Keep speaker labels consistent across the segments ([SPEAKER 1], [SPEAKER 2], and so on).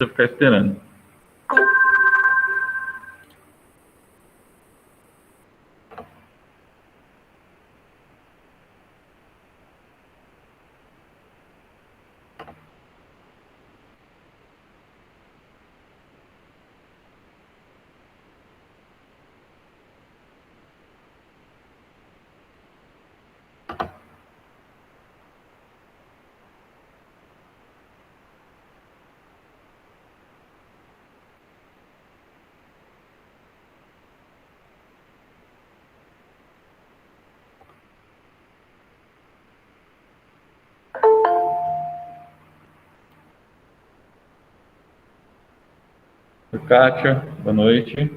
[SPEAKER 1] Você ficar esperando. Oi, Kátia, boa noite.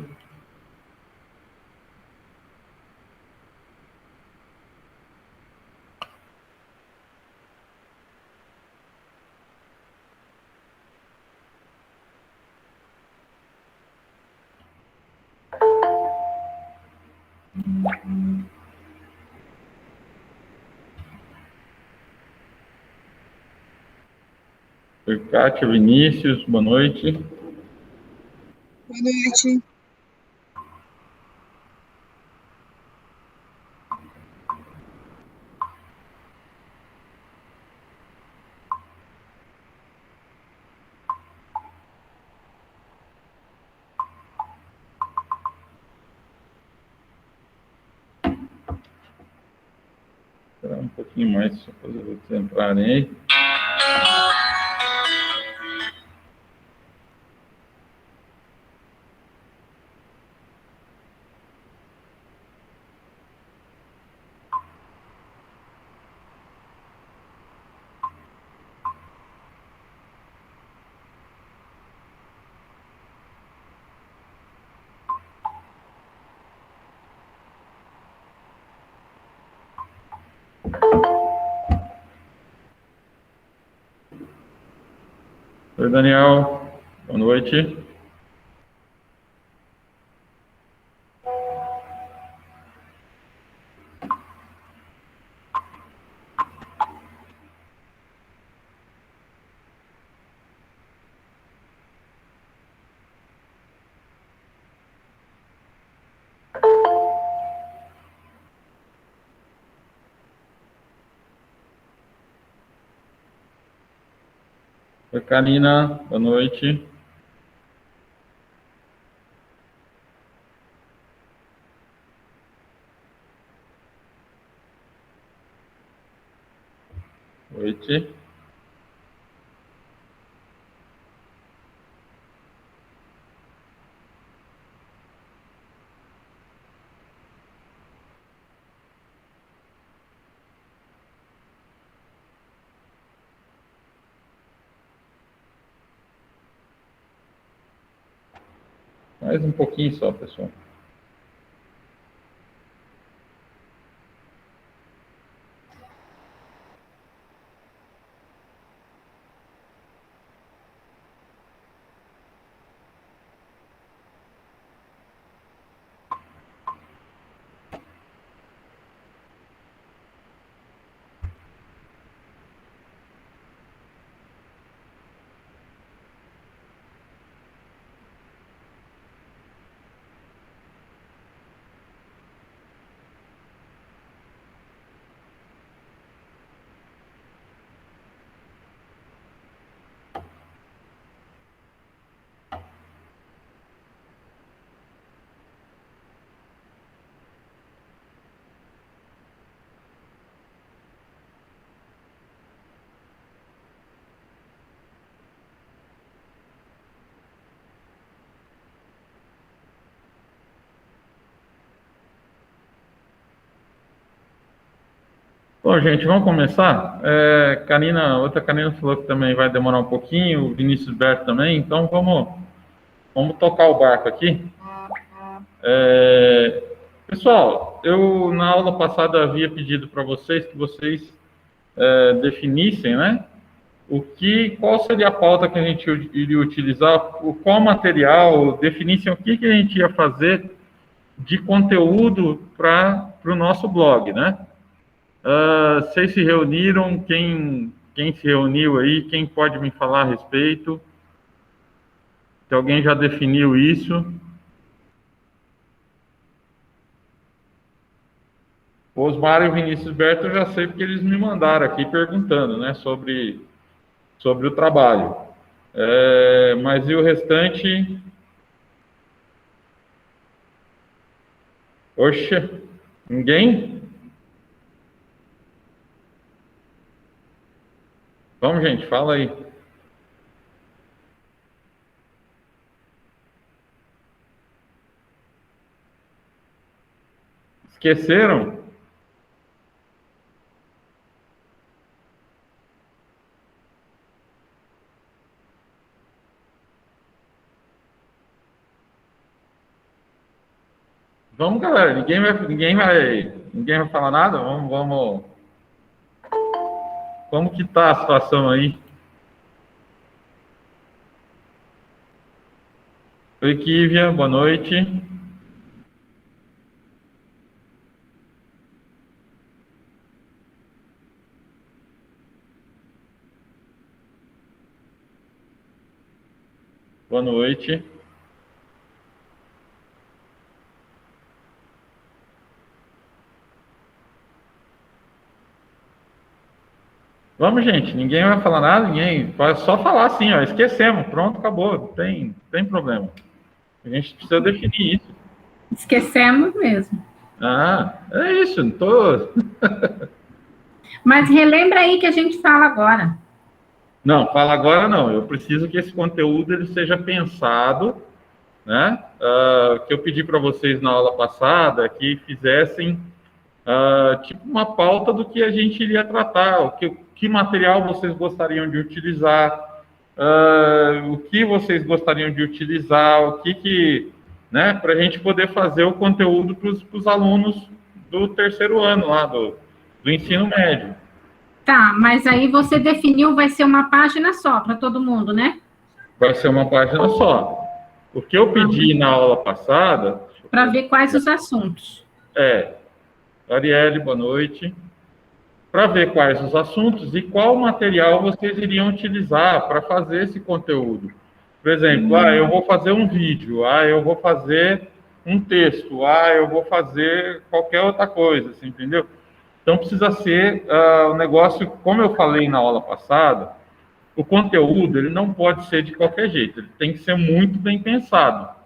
[SPEAKER 1] Oi, Kátia, Vinícius, boa noite.
[SPEAKER 2] Boa noite.
[SPEAKER 1] Esperar um pouquinho mais para fazer vocês entrarem aí. Oi, Daniel, boa noite. Oi, Karina, boa noite. Noite. Mais um pouquinho só, pessoal. Bom, gente, vamos começar? Outra Karina falou que também vai demorar um pouquinho, o Vinícius Berto também, então vamos tocar o barco aqui. Pessoal, eu na aula passada havia pedido para vocês que vocês definissem, né? Qual seria a pauta que a gente iria utilizar, qual material, definissem o que a gente ia fazer de conteúdo para o nosso blog, né? Vocês se reuniram? Quem se reuniu aí? Quem pode me falar a respeito? Se alguém já definiu isso. Osmar e o Vinícius Berto eu já sei porque eles me mandaram aqui perguntando, né, sobre o trabalho. Mas e o restante? Oxe, ninguém? Vamos, gente, fala aí. Esqueceram? Vamos, galera. Ninguém vai falar nada. Vamos. Como que tá a situação aí? Oi, Kívia, boa noite. Boa noite. Vamos, gente. Ninguém vai falar nada. Ninguém. Pode só falar assim, ó. Esquecemos. Pronto, acabou. Não tem problema. A gente precisa definir isso.
[SPEAKER 3] Esquecemos mesmo.
[SPEAKER 1] Ah, é isso. Não tô.
[SPEAKER 3] Mas relembra aí que a gente fala agora.
[SPEAKER 1] Não, fala agora não. Eu preciso que esse conteúdo ele seja pensado, né? Que eu pedi para vocês na aula passada que fizessem tipo uma pauta do que a gente iria tratar, que material vocês gostariam de utilizar, o que vocês gostariam de utilizar, né? Para a gente poder fazer o conteúdo para os alunos do terceiro ano lá do ensino médio.
[SPEAKER 3] Tá, mas aí você definiu, vai ser uma página só para todo mundo, né?
[SPEAKER 1] Vai ser uma página só. O que eu pedi na aula passada...
[SPEAKER 3] Para ver quais os assuntos.
[SPEAKER 1] Arielle, boa noite. Para ver quais os assuntos e qual material vocês iriam utilizar para fazer esse conteúdo. Por exemplo, eu vou fazer um vídeo, eu vou fazer um texto, eu vou fazer qualquer outra coisa, assim, entendeu? Então, precisa ser um negócio, como eu falei na aula passada, o conteúdo ele não pode ser de qualquer jeito, ele tem que ser muito bem pensado.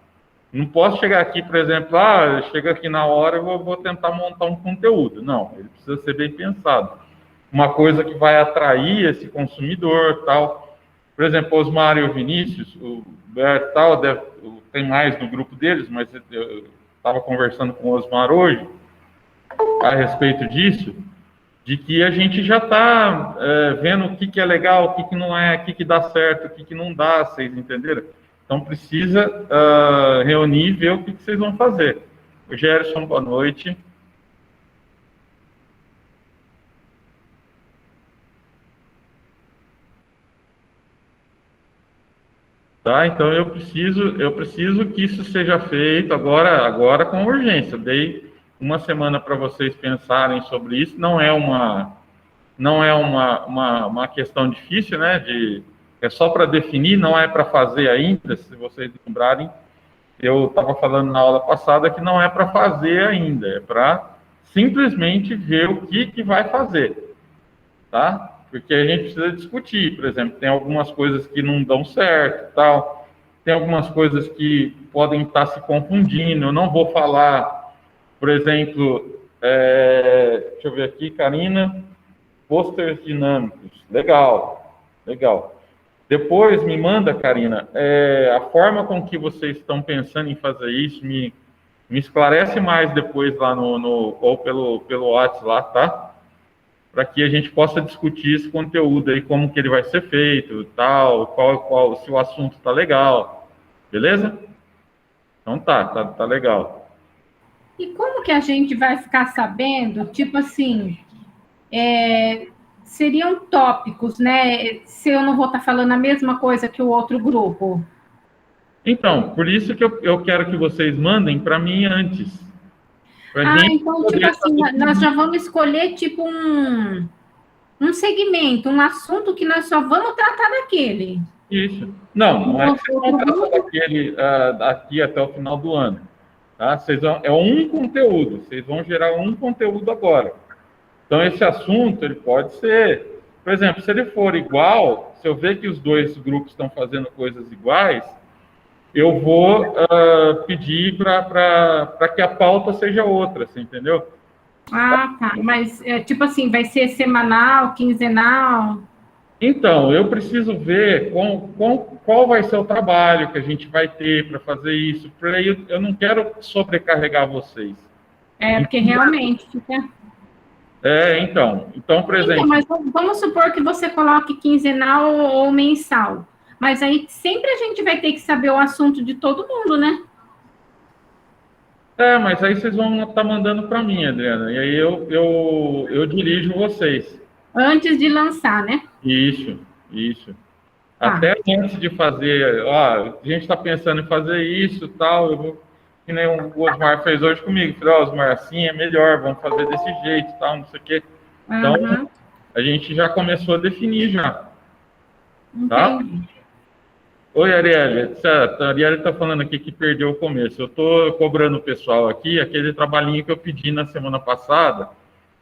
[SPEAKER 1] Não posso chegar aqui, por exemplo, chega aqui na hora, eu vou tentar montar um conteúdo. Não, ele precisa ser bem pensado. Uma coisa que vai atrair esse consumidor, tal. Por exemplo, Osmar e o Vinícius, o Berto, tal, tem mais no grupo deles, mas eu estava conversando com o Osmar hoje a respeito disso, de que a gente já está vendo o que é legal, o que não é, o que dá certo, o que não dá, vocês entenderam? Então, precisa reunir e ver o que vocês vão fazer. O Gerson, boa noite. Tá, então eu preciso que isso seja feito agora com urgência. Eu dei uma semana para vocês pensarem sobre isso. Não é uma questão difícil, né? É só para definir, não é para fazer ainda. Se vocês lembrarem, eu estava falando na aula passada que não é para fazer ainda, é para simplesmente ver o que vai fazer, tá? Porque a gente precisa discutir, por exemplo, tem algumas coisas que não dão certo, tal, tem algumas coisas que podem estar se confundindo. Eu não vou falar, por exemplo, deixa eu ver aqui, Karina, posters dinâmicos, legal. Depois me manda, Karina, a forma com que vocês estão pensando em fazer isso, me esclarece mais depois lá ou pelo WhatsApp lá, tá? Para que a gente possa discutir esse conteúdo aí, como que ele vai ser feito, tal, se o assunto está legal, beleza? Então tá legal.
[SPEAKER 3] E como que a gente vai ficar sabendo, tipo assim, seriam tópicos, né? Se eu não vou estar falando a mesma coisa que o outro grupo.
[SPEAKER 1] Então, por isso que eu quero que vocês mandem para mim antes.
[SPEAKER 3] Então, tipo assim, nós já vamos escolher, tipo, um segmento, um assunto que nós só vamos tratar daquele.
[SPEAKER 1] Isso. Não é que vocês vão tratar daqui até o final do ano. Tá? É um conteúdo, vocês vão gerar um conteúdo agora. Então, esse assunto, ele pode ser... Por exemplo, se ele for igual, se eu ver que os dois grupos estão fazendo coisas iguais, eu vou pedir para que a pauta seja outra, você entendeu?
[SPEAKER 3] Ah, tá. Mas, tipo assim, vai ser semanal, quinzenal?
[SPEAKER 1] Então, eu preciso ver qual vai ser o trabalho que a gente vai ter para fazer isso. Eu não quero sobrecarregar vocês.
[SPEAKER 3] Porque realmente fica...
[SPEAKER 1] Então, por exemplo...
[SPEAKER 3] Então, mas vamos supor que você coloque quinzenal ou mensal. Mas aí sempre a gente vai ter que saber o assunto de todo mundo, né?
[SPEAKER 1] Mas aí vocês vão estar mandando para mim, Adriana. E aí eu dirijo vocês.
[SPEAKER 3] Antes de lançar, né?
[SPEAKER 1] Isso. Até antes de fazer, a gente está pensando em fazer isso, tal, que nem o Osmar fez hoje comigo. Falei, Osmar, assim é melhor, vamos fazer desse jeito, tal, não sei o quê. Então, a gente já começou a definir já. Tá?
[SPEAKER 3] Entendi.
[SPEAKER 1] Oi, Arielle. Certo, a Arielle está falando aqui que perdeu o começo. Eu estou cobrando o pessoal aqui, aquele trabalhinho que eu pedi na semana passada,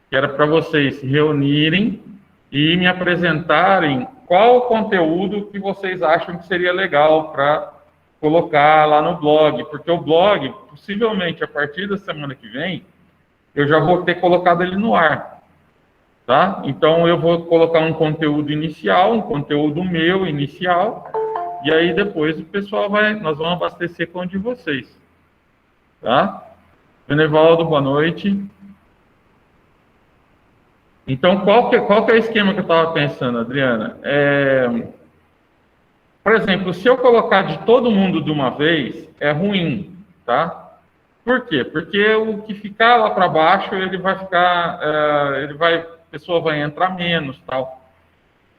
[SPEAKER 1] que era para vocês se reunirem e me apresentarem qual o conteúdo que vocês acham que seria legal para colocar lá no blog, porque o blog, possivelmente, a partir da semana que vem, eu já vou ter colocado ele no ar, tá? Então, eu vou colocar um conteúdo inicial, um conteúdo meu inicial, e aí depois o pessoal nós vamos abastecer com o de vocês, tá? Benevaldo, boa noite. Então, qual que é o esquema que eu estava pensando, Adriana? Por exemplo, se eu colocar de todo mundo de uma vez, é ruim, tá? Por quê? Porque o que ficar lá para baixo, ele vai ficar, a pessoa vai entrar menos, tal.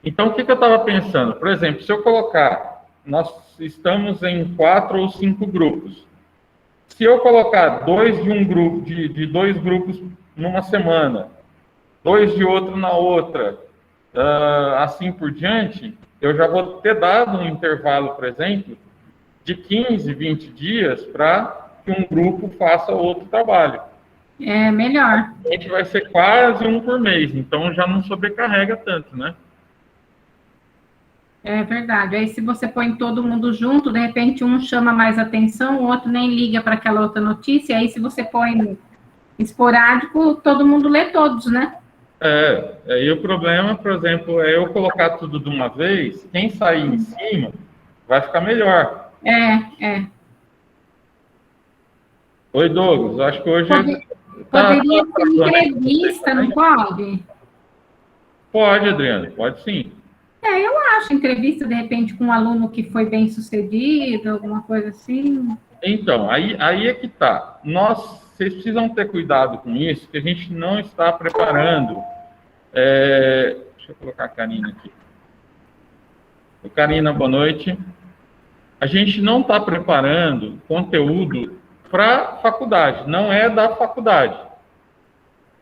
[SPEAKER 1] Então, o que eu estava pensando? Por exemplo, se eu colocar, nós estamos em 4 ou 5 grupos. Se eu colocar dois de um grupo, de 2 grupos numa semana, 2 de outro na outra, assim por diante, eu já vou ter dado um intervalo, por exemplo, de 15, 20 dias para que um grupo faça outro trabalho.
[SPEAKER 3] É melhor.
[SPEAKER 1] A gente vai ser quase um por mês, então já não sobrecarrega tanto, né?
[SPEAKER 3] É verdade. Aí, se você põe todo mundo junto, de repente um chama mais atenção, o outro nem liga para aquela outra notícia. Aí, se você põe esporádico, todo mundo lê todos, né?
[SPEAKER 1] Aí o problema, por exemplo, é eu colocar tudo de uma vez, quem sair em cima vai ficar melhor. Oi, Douglas, acho que hoje...
[SPEAKER 3] Poderia ser entrevista, não pode?
[SPEAKER 1] Pode, Adriano, pode sim.
[SPEAKER 3] Eu acho, entrevista, de repente, com um aluno que foi bem sucedido, alguma coisa assim.
[SPEAKER 1] Então, aí é que tá. Vocês precisam ter cuidado com isso, que a gente não está preparando. Deixa eu colocar a Karina aqui. Karina, boa noite. A gente não está preparando conteúdo para faculdade, não é da faculdade.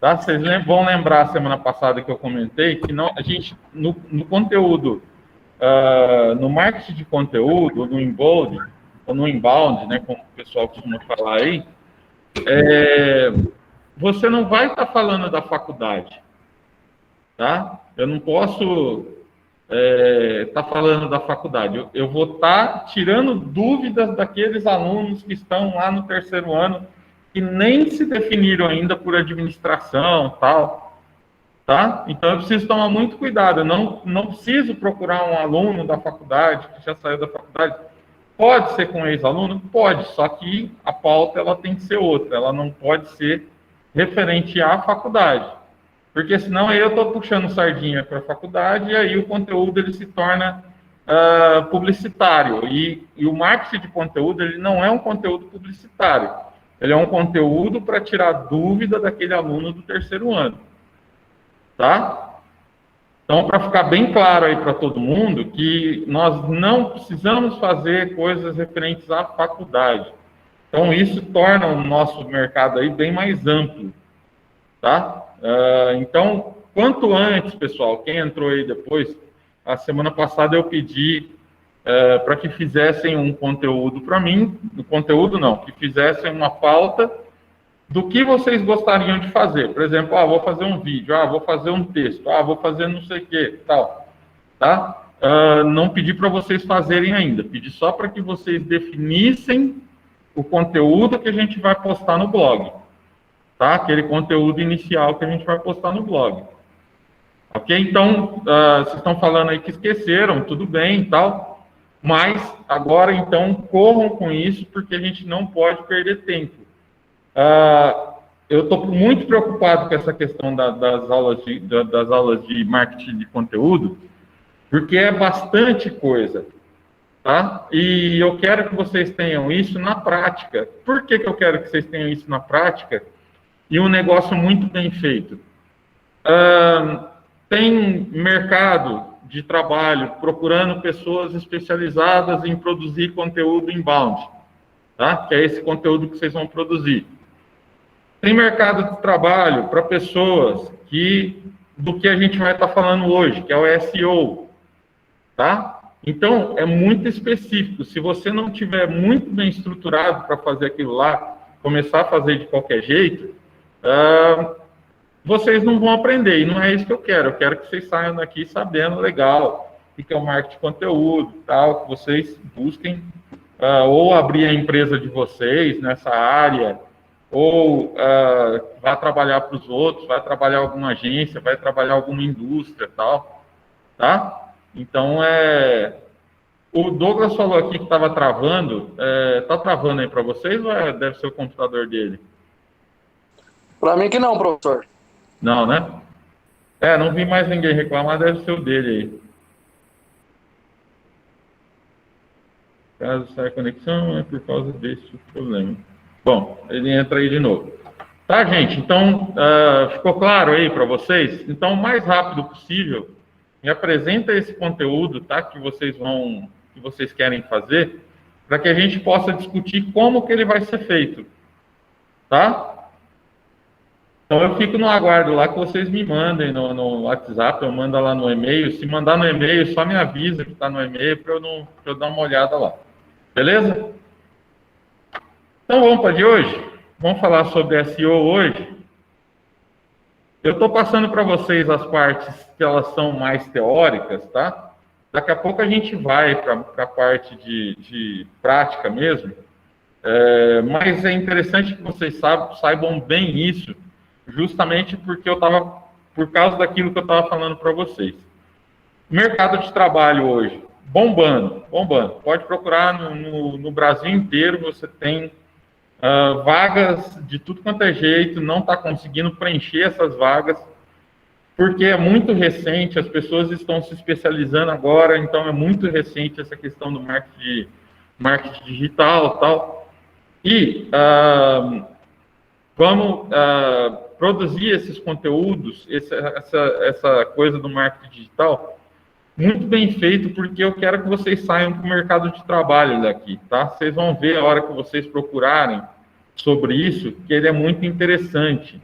[SPEAKER 1] Tá? Vocês vão lembrar semana passada que eu comentei que a gente, no conteúdo, no marketing de conteúdo, no inbound, ou no inbound, né, como o pessoal costuma falar aí, você não vai estar falando da faculdade, tá? Eu não posso estar falando da faculdade. Eu vou estar tirando dúvidas daqueles alunos que estão lá no terceiro ano que nem se definiram ainda por administração, tal, tá? Então, eu preciso tomar muito cuidado. Eu não preciso procurar um aluno da faculdade, que já saiu da faculdade. Pode ser com um ex-aluno? Pode, só que a pauta ela tem que ser outra. Ela não pode ser referente à faculdade. Porque senão eu estou puxando sardinha para a faculdade e aí o conteúdo ele se torna publicitário. E o marketing de conteúdo ele não é um conteúdo publicitário. Ele é um conteúdo para tirar dúvida daquele aluno do terceiro ano. Tá? Então, para ficar bem claro aí para todo mundo, que nós não precisamos fazer coisas referentes à faculdade. Então, isso torna o nosso mercado aí bem mais amplo. Tá? Então, quanto antes, pessoal, quem entrou aí depois, a semana passada eu pedi para que fizessem um conteúdo para mim, conteúdo não, que fizessem uma pauta do que vocês gostariam de fazer. Por exemplo, vou fazer um vídeo, vou fazer um texto, vou fazer não sei o que, tal, tá? Não pedi para vocês fazerem ainda, pedi só para que vocês definissem o conteúdo que a gente vai postar no blog, tá? Aquele conteúdo inicial que a gente vai postar no blog. Ok? Então, vocês estão falando aí que esqueceram, tudo bem e tal, mas agora, então, corram com isso, porque a gente não pode perder tempo. Eu estou muito preocupado com essa questão das aulas de marketing de conteúdo, porque é bastante coisa, tá? E eu quero que vocês tenham isso na prática. Por que eu quero que vocês tenham isso na prática? E um negócio muito bem feito. Tem mercado de trabalho procurando pessoas especializadas em produzir conteúdo inbound, tá? Que é esse conteúdo que vocês vão produzir. Tem mercado de trabalho para pessoas do que a gente vai estar falando hoje, que é o SEO, tá? Então, é muito específico. Se você não tiver muito bem estruturado para fazer aquilo lá, começar a fazer de qualquer jeito, vocês não vão aprender, e não é isso que eu quero. Eu quero que vocês saiam daqui sabendo legal o que é o marketing de conteúdo, tal, que vocês busquem ou abrir a empresa de vocês nessa área, ou vai trabalhar para os outros, vai trabalhar alguma agência, vai trabalhar alguma indústria, tal, tá? Então, o Douglas falou aqui que estava travando, tá travando aí para vocês ou deve ser o computador dele?
[SPEAKER 4] Para mim que não, professor.
[SPEAKER 1] Não, né? Não vi mais ninguém reclamar, deve ser o dele aí. Caso saia a conexão, é por causa desse problema. Bom, ele entra aí de novo. Tá, gente? Então, ficou claro aí para vocês? Então, o mais rápido possível, me apresenta esse conteúdo, tá? Que vocês querem fazer, para que a gente possa discutir como que ele vai ser feito. Tá? Então, eu fico no aguardo lá que vocês me mandem no WhatsApp, eu mando lá no e-mail. Se mandar no e-mail, só me avisa que está no e-mail para eu dar uma olhada lá. Beleza? Então, vamos para de hoje? Vamos falar sobre SEO hoje. Eu estou passando para vocês as partes que elas são mais teóricas, tá? Daqui a pouco a gente vai para a parte de prática mesmo. Mas é interessante que vocês saibam bem isso, justamente porque por causa daquilo que eu estava falando para vocês. Mercado de trabalho hoje, bombando. Pode procurar no Brasil inteiro, você tem vagas de tudo quanto é jeito, não está conseguindo preencher essas vagas, porque é muito recente, as pessoas estão se especializando agora, então é muito recente essa questão do marketing digital e tal. E vamos produzir esses conteúdos, essa coisa do marketing digital, muito bem feito, porque eu quero que vocês saiam para o mercado de trabalho daqui, tá? Vocês vão ver a hora que vocês procurarem sobre isso, que ele é muito interessante.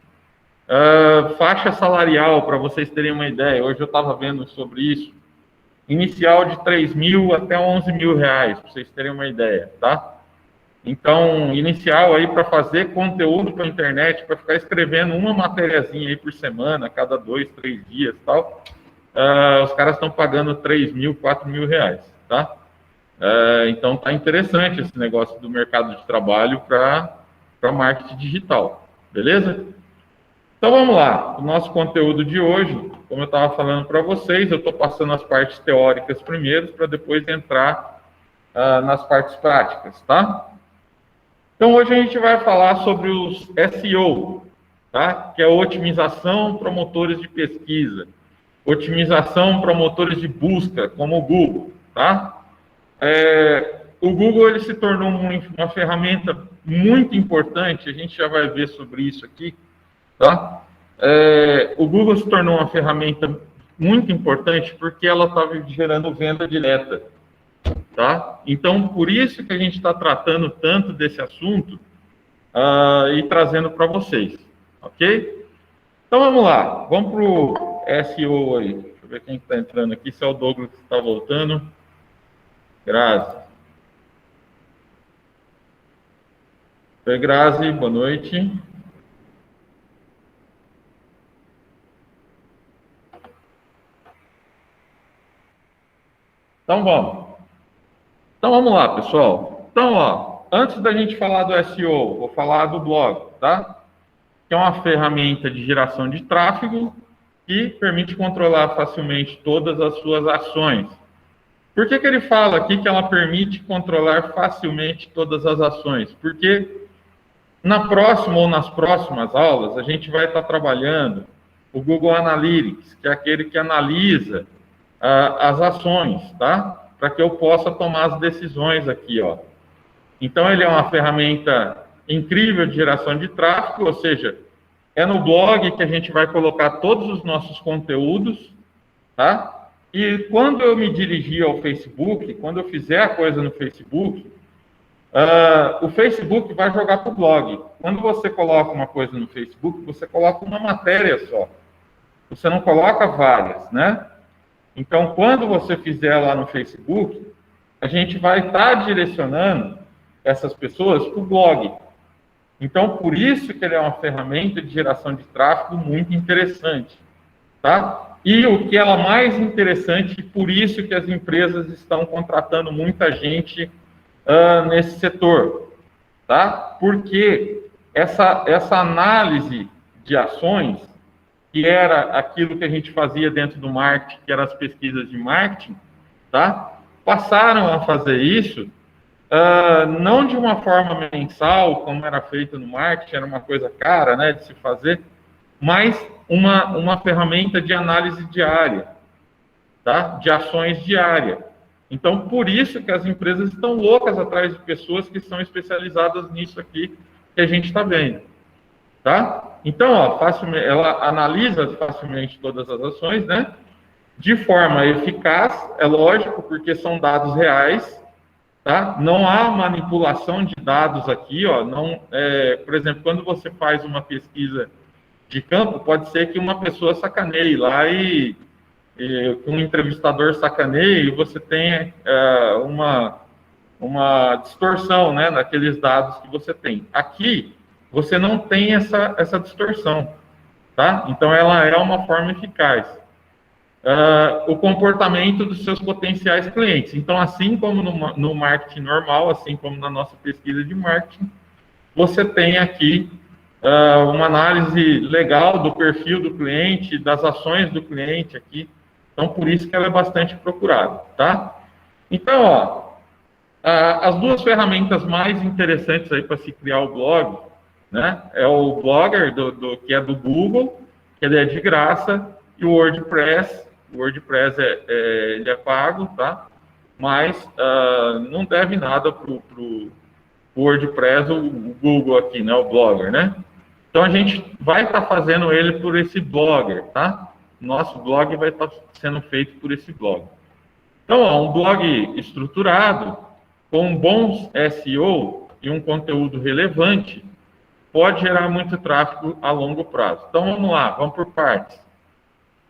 [SPEAKER 1] Faixa salarial, para vocês terem uma ideia, hoje eu estava vendo sobre isso, inicial de 3 mil até 11 mil reais, para vocês terem uma ideia, tá? Então, inicial aí para fazer conteúdo para a internet, para ficar escrevendo uma matériazinha aí por semana, a cada 2, 3 dias e tal, os caras estão pagando 3 mil, 4 mil reais, tá? Então, tá interessante esse negócio do mercado de trabalho para marketing digital, beleza? Então, vamos lá. O nosso conteúdo de hoje, como eu estava falando para vocês, eu estou passando as partes teóricas primeiro, para depois entrar nas partes práticas, tá? Então, hoje a gente vai falar sobre os SEO, tá? Que é otimização para motores de pesquisa, otimização para motores de busca, como o Google, tá? O Google ele se tornou uma ferramenta muito importante, a gente já vai ver sobre isso aqui, tá? O Google se tornou uma ferramenta muito importante porque ela estava gerando venda direta, tá? Então, por isso que a gente está tratando tanto desse assunto e trazendo para vocês, ok? Então, vamos lá. Vamos para o SEO aí. Deixa eu ver quem está entrando aqui, se é o Douglas que está voltando. Grazi. Oi, Grazi, boa noite. Então vamos lá, pessoal. Então, ó, antes da gente falar do SEO, vou falar do blog, tá? Que é uma ferramenta de geração de tráfego que permite controlar facilmente todas as suas ações. Por que ele fala aqui que ela permite controlar facilmente todas as ações? Porque na próxima ou nas próximas aulas, a gente vai estar trabalhando o Google Analytics, que é aquele que analisa as ações, tá? Para que eu possa tomar as decisões aqui, ó. Então, ele é uma ferramenta incrível de geração de tráfego, ou seja, é no blog que a gente vai colocar todos os nossos conteúdos, tá? E quando eu me dirigir ao Facebook, quando eu fizer a coisa no Facebook, o Facebook vai jogar para o blog. Quando você coloca uma coisa no Facebook, você coloca uma matéria só. Você não coloca várias, né? Então, quando você fizer lá no Facebook, a gente vai estar direcionando essas pessoas para o blog. Então, por isso que ele é uma ferramenta de geração de tráfego muito interessante, tá? E o que é mais interessante, por isso que as empresas estão contratando muita gente nesse setor, tá? Porque essa análise de ações, que era aquilo que a gente fazia dentro do marketing, que eram as pesquisas de marketing, tá? Passaram a fazer isso, não de uma forma mensal, como era feito no marketing, era uma coisa cara, né, de se fazer, mas uma ferramenta de análise diária, tá? De ações diárias. Então, por isso que as empresas estão loucas atrás de pessoas que são especializadas nisso aqui que a gente está vendo, tá? Então, ó, ela analisa facilmente todas as ações, né? De forma eficaz, é lógico, porque são dados reais, tá? Não há manipulação de dados aqui, ó. Por exemplo, quando você faz uma pesquisa de campo, pode ser que uma pessoa sacaneie lá e um entrevistador sacaneie e você tenha uma distorção, né, naqueles dados que você tem. Aqui, você não tem essa distorção, tá? Então, ela é uma forma eficaz. O comportamento dos seus potenciais clientes. Então, assim como no marketing normal, assim como na nossa pesquisa de marketing, você tem aqui uma análise legal do perfil do cliente, das ações do cliente aqui. Então, por isso que ela é bastante procurada, tá? Então, ó, as duas ferramentas mais interessantes aí para se criar o blog, né? É o Blogger, que é do Google, que ele é de graça, e o WordPress. O WordPress ele é pago, tá? Mas não deve nada para o WordPress, o Google aqui, né? O Blogger, né? Então, a gente vai estar fazendo ele por esse Blogger, tá? Nosso blog vai estar sendo feito por esse blog. Então, ó, um blog estruturado, com um bom SEO e um conteúdo relevante, pode gerar muito tráfego a longo prazo. Então, vamos lá, vamos por partes.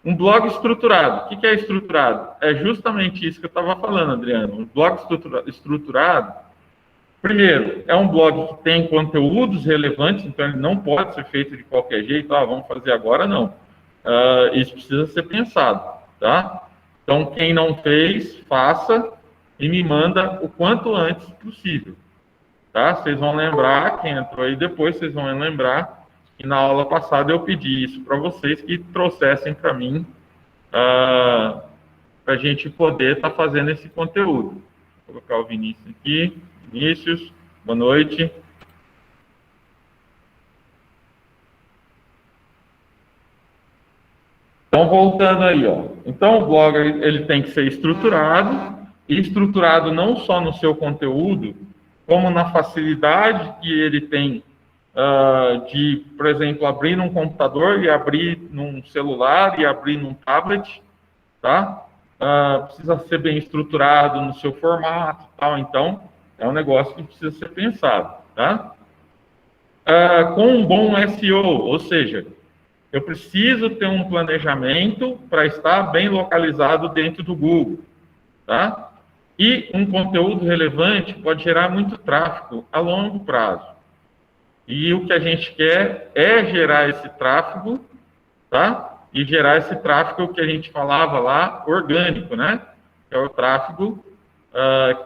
[SPEAKER 1] Um blog estruturado. O que é estruturado? É justamente isso que eu estava falando, Adriano. Um blog estruturado, primeiro, é um blog que tem conteúdos relevantes, então ele não pode ser feito de qualquer jeito. Vamos fazer agora, não. Isso precisa ser pensado, tá? Então, quem não fez, faça e me manda o quanto antes possível, tá? Vocês vão lembrar, quem entrou aí depois, vocês vão lembrar que na aula passada eu pedi isso para vocês, que trouxessem para mim, para a gente poder estar fazendo esse conteúdo. Vou colocar o Vinícius aqui. Vinícius, boa noite. Então, voltando aí, ó. Então, o Blogger, ele tem que ser estruturado, e estruturado não só no seu conteúdo, como na facilidade que ele tem de, por exemplo, abrir num computador e abrir num celular e abrir num tablet, tá? Precisa ser bem estruturado no seu formato, tal. Então, é um negócio que precisa ser pensado, tá? Com um bom SEO, ou seja, eu preciso ter um planejamento para estar bem localizado dentro do Google, tá? E um conteúdo relevante pode gerar muito tráfego a longo prazo. E o que a gente quer é gerar esse tráfego, tá? E gerar esse tráfego que a gente falava lá, orgânico, né? Que é o tráfego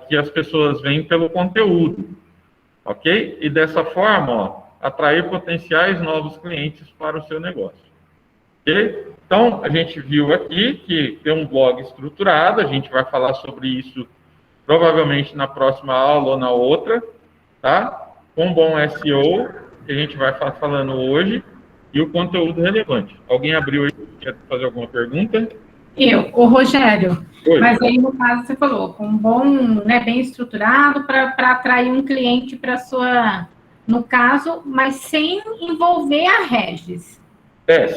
[SPEAKER 1] que as pessoas veem pelo conteúdo, ok? E dessa forma, ó, atrair potenciais novos clientes para o seu negócio. Ok? Então, a gente viu aqui que tem um blog estruturado, a gente vai falar sobre isso provavelmente na próxima aula ou na outra, tá? Com bom SEO, que a gente vai falando hoje, e o conteúdo relevante. Alguém abriu aí, quer fazer alguma pergunta?
[SPEAKER 3] O Rogério.
[SPEAKER 1] Oi.
[SPEAKER 3] Mas aí, no caso, você falou, com um bom, né, bem estruturado para atrair um cliente para sua, no caso, mas sem envolver a Regis.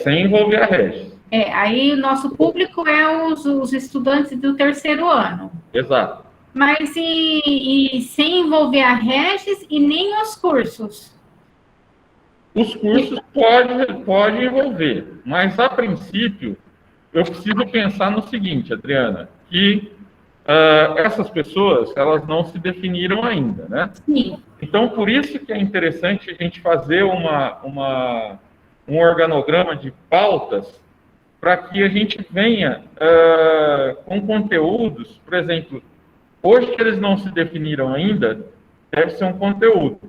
[SPEAKER 1] Sem envolver a Regis.
[SPEAKER 3] Aí o nosso público é os estudantes do terceiro ano.
[SPEAKER 1] Exato.
[SPEAKER 3] Mas e sem envolver a Regis e nem os cursos?
[SPEAKER 1] Os cursos pode envolver, mas a princípio eu preciso pensar no seguinte, Adriana, que essas pessoas, elas não se definiram ainda, né?
[SPEAKER 3] Sim.
[SPEAKER 1] Então, por isso que é interessante a gente fazer um organograma de pautas para que a gente venha com conteúdos, por exemplo, hoje que eles não se definiram ainda, deve ser um conteúdo.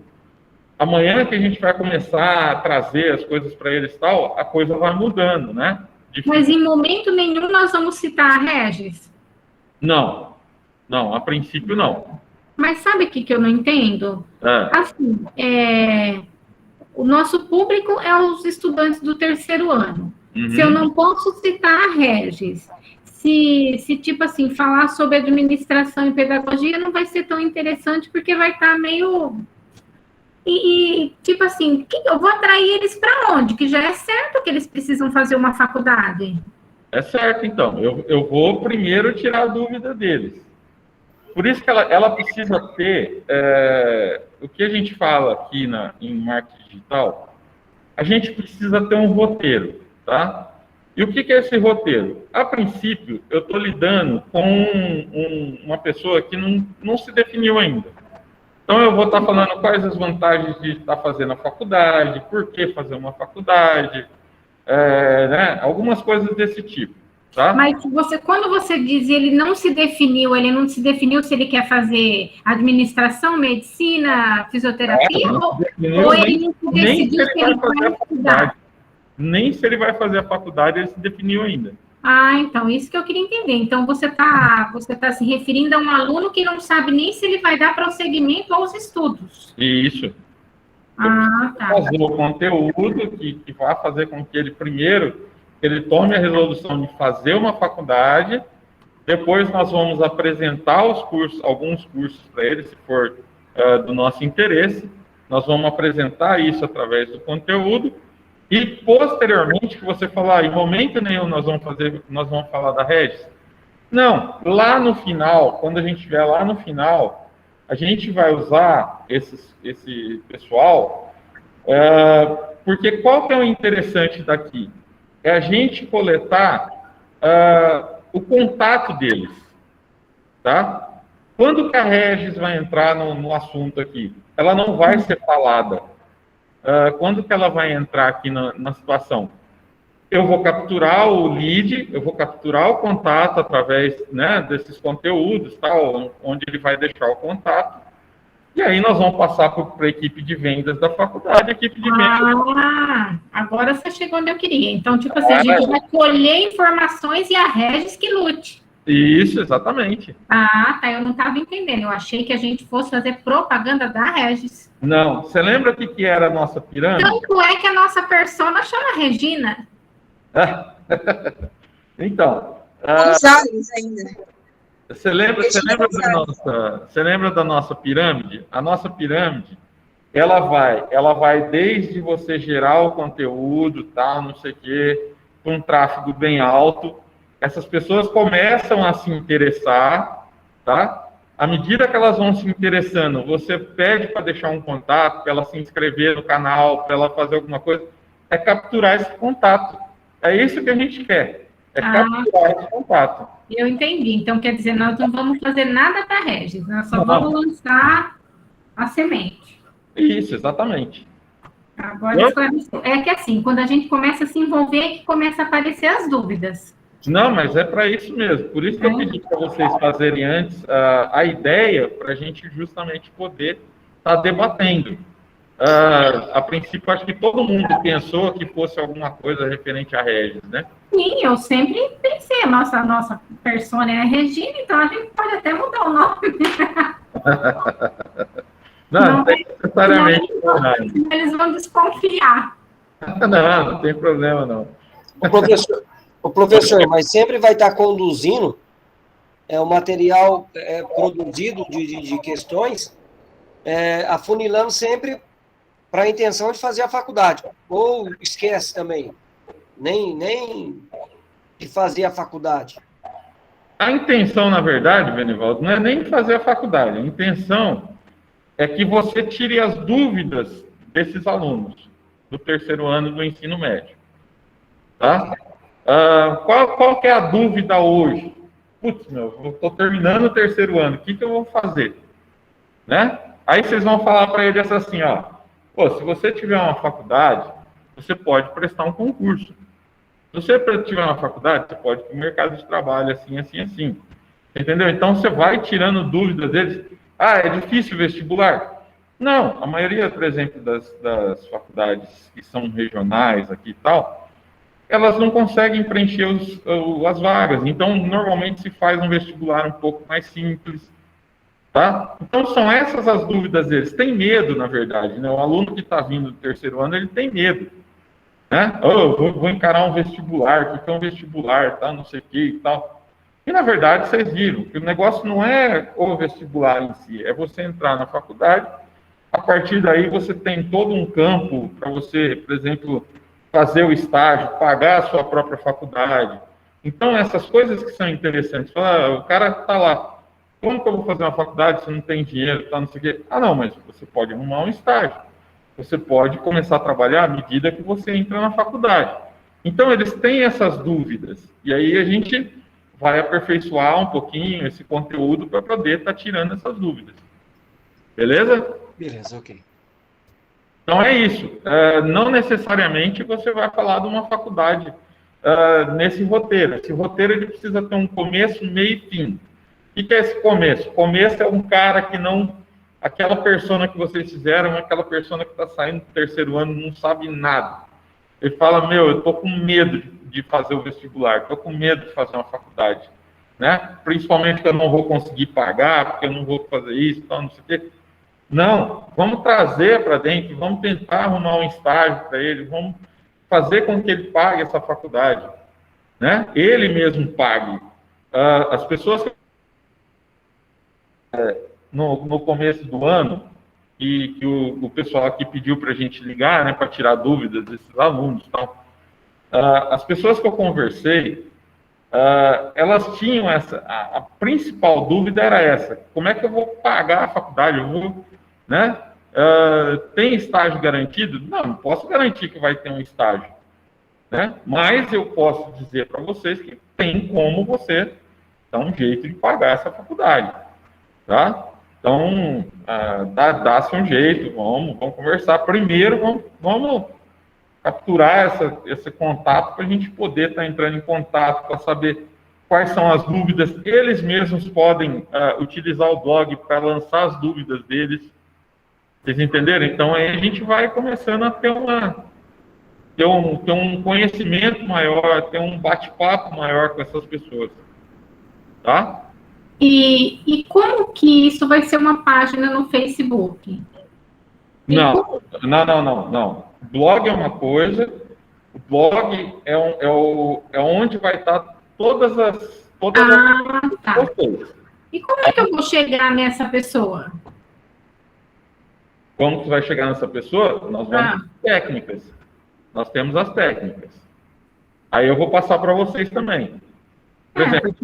[SPEAKER 1] Amanhã que a gente vai começar a trazer as coisas para eles e tal, a coisa vai mudando, né?
[SPEAKER 3] Mas em momento nenhum nós vamos citar a Regis?
[SPEAKER 1] Não, a princípio não.
[SPEAKER 3] Mas sabe o que eu não entendo? Assim, o nosso público é os estudantes do terceiro ano.
[SPEAKER 1] Uhum.
[SPEAKER 3] Se eu não posso citar a Regis, se tipo assim, falar sobre administração e pedagogia não vai ser tão interessante, porque vai estar meio... E tipo assim, eu vou atrair eles para onde? Que já é certo que eles precisam fazer uma faculdade.
[SPEAKER 1] É certo, então. Eu vou primeiro tirar a dúvida deles. Por isso que ela precisa ter... o que a gente fala aqui em marketing digital, a gente precisa ter um roteiro, tá? E o que é esse roteiro? A princípio, eu estou lidando com uma pessoa que não se definiu ainda. Então, eu vou estar falando quais as vantagens de estar fazendo a faculdade, por que fazer uma faculdade, né? Algumas coisas desse tipo, tá?
[SPEAKER 3] Mas quando você diz ele não se definiu se ele quer fazer administração, medicina, fisioterapia, ou ele não decidiu se ele vai estudar?
[SPEAKER 1] Nem se ele vai fazer a faculdade, ele se definiu ainda.
[SPEAKER 3] Então, isso que eu queria entender. Então, você tá se referindo a um aluno que não sabe nem se ele vai dar prosseguimento aos estudos.
[SPEAKER 1] Isso.
[SPEAKER 3] Tá.
[SPEAKER 1] Fazer o conteúdo que vai fazer com que ele tome a resolução de fazer uma faculdade, depois nós vamos apresentar alguns cursos para ele, se for do nosso interesse, nós vamos apresentar isso através do conteúdo. E, posteriormente, que você falar, em momento nenhum nós vamos falar da Regis. Não, lá no final, quando a gente estiver lá no final, a gente vai usar esse pessoal, porque qual que é o interessante daqui? É a gente coletar o contato deles, tá? Quando que a Regis vai entrar no assunto aqui? Ela não vai ser falada. Quando que ela vai entrar aqui na situação? Eu vou capturar o lead, eu vou capturar o contato através, né, desses conteúdos, tal, onde ele vai deixar o contato, e aí nós vamos passar para a equipe de vendas da faculdade, a equipe de vendas...
[SPEAKER 3] Agora você chegou onde eu queria. Então, tipo assim, a gente vai colher informações e a Regis que lute.
[SPEAKER 1] Isso, exatamente.
[SPEAKER 3] Tá, eu não estava entendendo. Eu achei que a gente fosse fazer propaganda da Regis.
[SPEAKER 1] Não, você lembra o que era a nossa pirâmide?
[SPEAKER 3] Tanto é que a nossa persona chama Regina.
[SPEAKER 1] Então...
[SPEAKER 2] Gonzalez ainda.
[SPEAKER 1] Você lembra da nossa pirâmide? A nossa pirâmide, ela vai desde você gerar o conteúdo, tal, não sei o quê, com um tráfego bem alto. Essas pessoas começam a se interessar, tá? À medida que elas vão se interessando, você pede para deixar um contato, para ela se inscrever no canal, para ela fazer alguma coisa, é capturar esse contato. É isso que a gente quer. É capturar esse contato.
[SPEAKER 3] Eu entendi. Então, quer dizer, nós não vamos fazer nada para Regis, nós só
[SPEAKER 1] Não.
[SPEAKER 3] vamos lançar a semente.
[SPEAKER 1] Isso, exatamente.
[SPEAKER 3] Agora, esclareceu. É que assim, quando a gente começa a se envolver, é que começa a aparecer as dúvidas.
[SPEAKER 1] Não, mas é para isso mesmo. Por isso que eu pedi para vocês fazerem antes a ideia, para a gente justamente poder estar debatendo. A princípio, acho que todo mundo pensou que fosse alguma coisa referente a Regis, né?
[SPEAKER 3] Sim, eu sempre pensei, a nossa persona é a Regina, então a gente pode até mudar o nome.
[SPEAKER 1] Não tem necessariamente.
[SPEAKER 3] Eles vão desconfiar.
[SPEAKER 1] Não tem problema, não.
[SPEAKER 5] O professor, mas sempre vai estar conduzindo o material produzido de questões, afunilando sempre para a intenção de fazer a faculdade. Ou esquece também, nem de fazer a faculdade.
[SPEAKER 1] A intenção, na verdade, Benivaldo, não é nem fazer a faculdade. A intenção é que você tire as dúvidas desses alunos do terceiro ano do ensino médio. Tá? Qual que é a dúvida hoje? Putz, eu estou terminando o terceiro ano, o que eu vou fazer? Né? Aí vocês vão falar para eles assim, ó, pô, se você tiver uma faculdade, você pode prestar um concurso. Se você tiver uma faculdade, você pode ir para o mercado de trabalho, assim, assim, assim. Entendeu? Então, você vai tirando dúvidas deles. É difícil o vestibular? Não, a maioria, por exemplo, das faculdades que são regionais aqui e tal, elas não conseguem preencher as vagas. Então, normalmente se faz um vestibular um pouco mais simples, tá? Então, são essas as dúvidas deles. Tem medo, na verdade, né? O aluno que está vindo do terceiro ano, ele tem medo. Né? Vou encarar um vestibular, o que é um vestibular, tá? Não sei o que e tal. E, na verdade, vocês viram que o negócio não é o vestibular em si, é você entrar na faculdade, a partir daí você tem todo um campo para você, por exemplo, fazer o estágio, pagar a sua própria faculdade. Então, essas coisas que são interessantes. O cara está lá, como que eu vou fazer uma faculdade se não tem dinheiro, tá, não sei o quê? Não, mas você pode arrumar um estágio. Você pode começar a trabalhar à medida que você entra na faculdade. Então, eles têm essas dúvidas. E aí a gente vai aperfeiçoar um pouquinho esse conteúdo para poder estar tirando essas dúvidas. Beleza?
[SPEAKER 5] Beleza, ok.
[SPEAKER 1] Então, é isso. Não necessariamente você vai falar de uma faculdade nesse roteiro. Esse roteiro ele precisa ter um começo, meio e fim. O que é esse começo? O começo é um cara que não... Aquela persona que vocês fizeram, aquela persona que está saindo do terceiro ano, não sabe nada. Ele fala, eu estou com medo de fazer o vestibular, estou com medo de fazer uma faculdade. Né? Principalmente que eu não vou conseguir pagar, porque eu não vou fazer isso, tal, não sei o quê. Não, vamos trazer para dentro, vamos tentar arrumar um estágio para ele, vamos fazer com que ele pague essa faculdade. Né? Ele mesmo pague. As pessoas que... No começo do ano, e que o pessoal aqui pediu para a gente ligar, né, para tirar dúvidas desses alunos. Então, as pessoas que eu conversei, elas tinham a principal dúvida era essa: como é que eu vou pagar a faculdade? Né? Tem estágio garantido? Não posso garantir que vai ter um estágio. Né? Mas eu posso dizer para vocês que tem como você dar um jeito de pagar essa faculdade. Tá? Então, dá-se um jeito, vamos conversar. Primeiro, vamos capturar esse contato para a gente poder estar entrando em contato para saber quais são as dúvidas. Eles mesmos podem utilizar o blog para lançar as dúvidas deles. Vocês entenderam? Então, aí a gente vai começando a ter um conhecimento maior, ter um bate-papo maior com essas pessoas. Tá?
[SPEAKER 3] E como que isso vai ser uma página no Facebook?
[SPEAKER 1] Não. O blog é uma coisa, o blog é onde vai estar todas as
[SPEAKER 3] tá.
[SPEAKER 1] vocês.
[SPEAKER 3] E como é que eu vou chegar nessa pessoa?
[SPEAKER 1] Como que vai chegar nessa pessoa? Nós vamos ter técnicas. Nós temos as técnicas. Aí eu vou passar para vocês também. Por exemplo,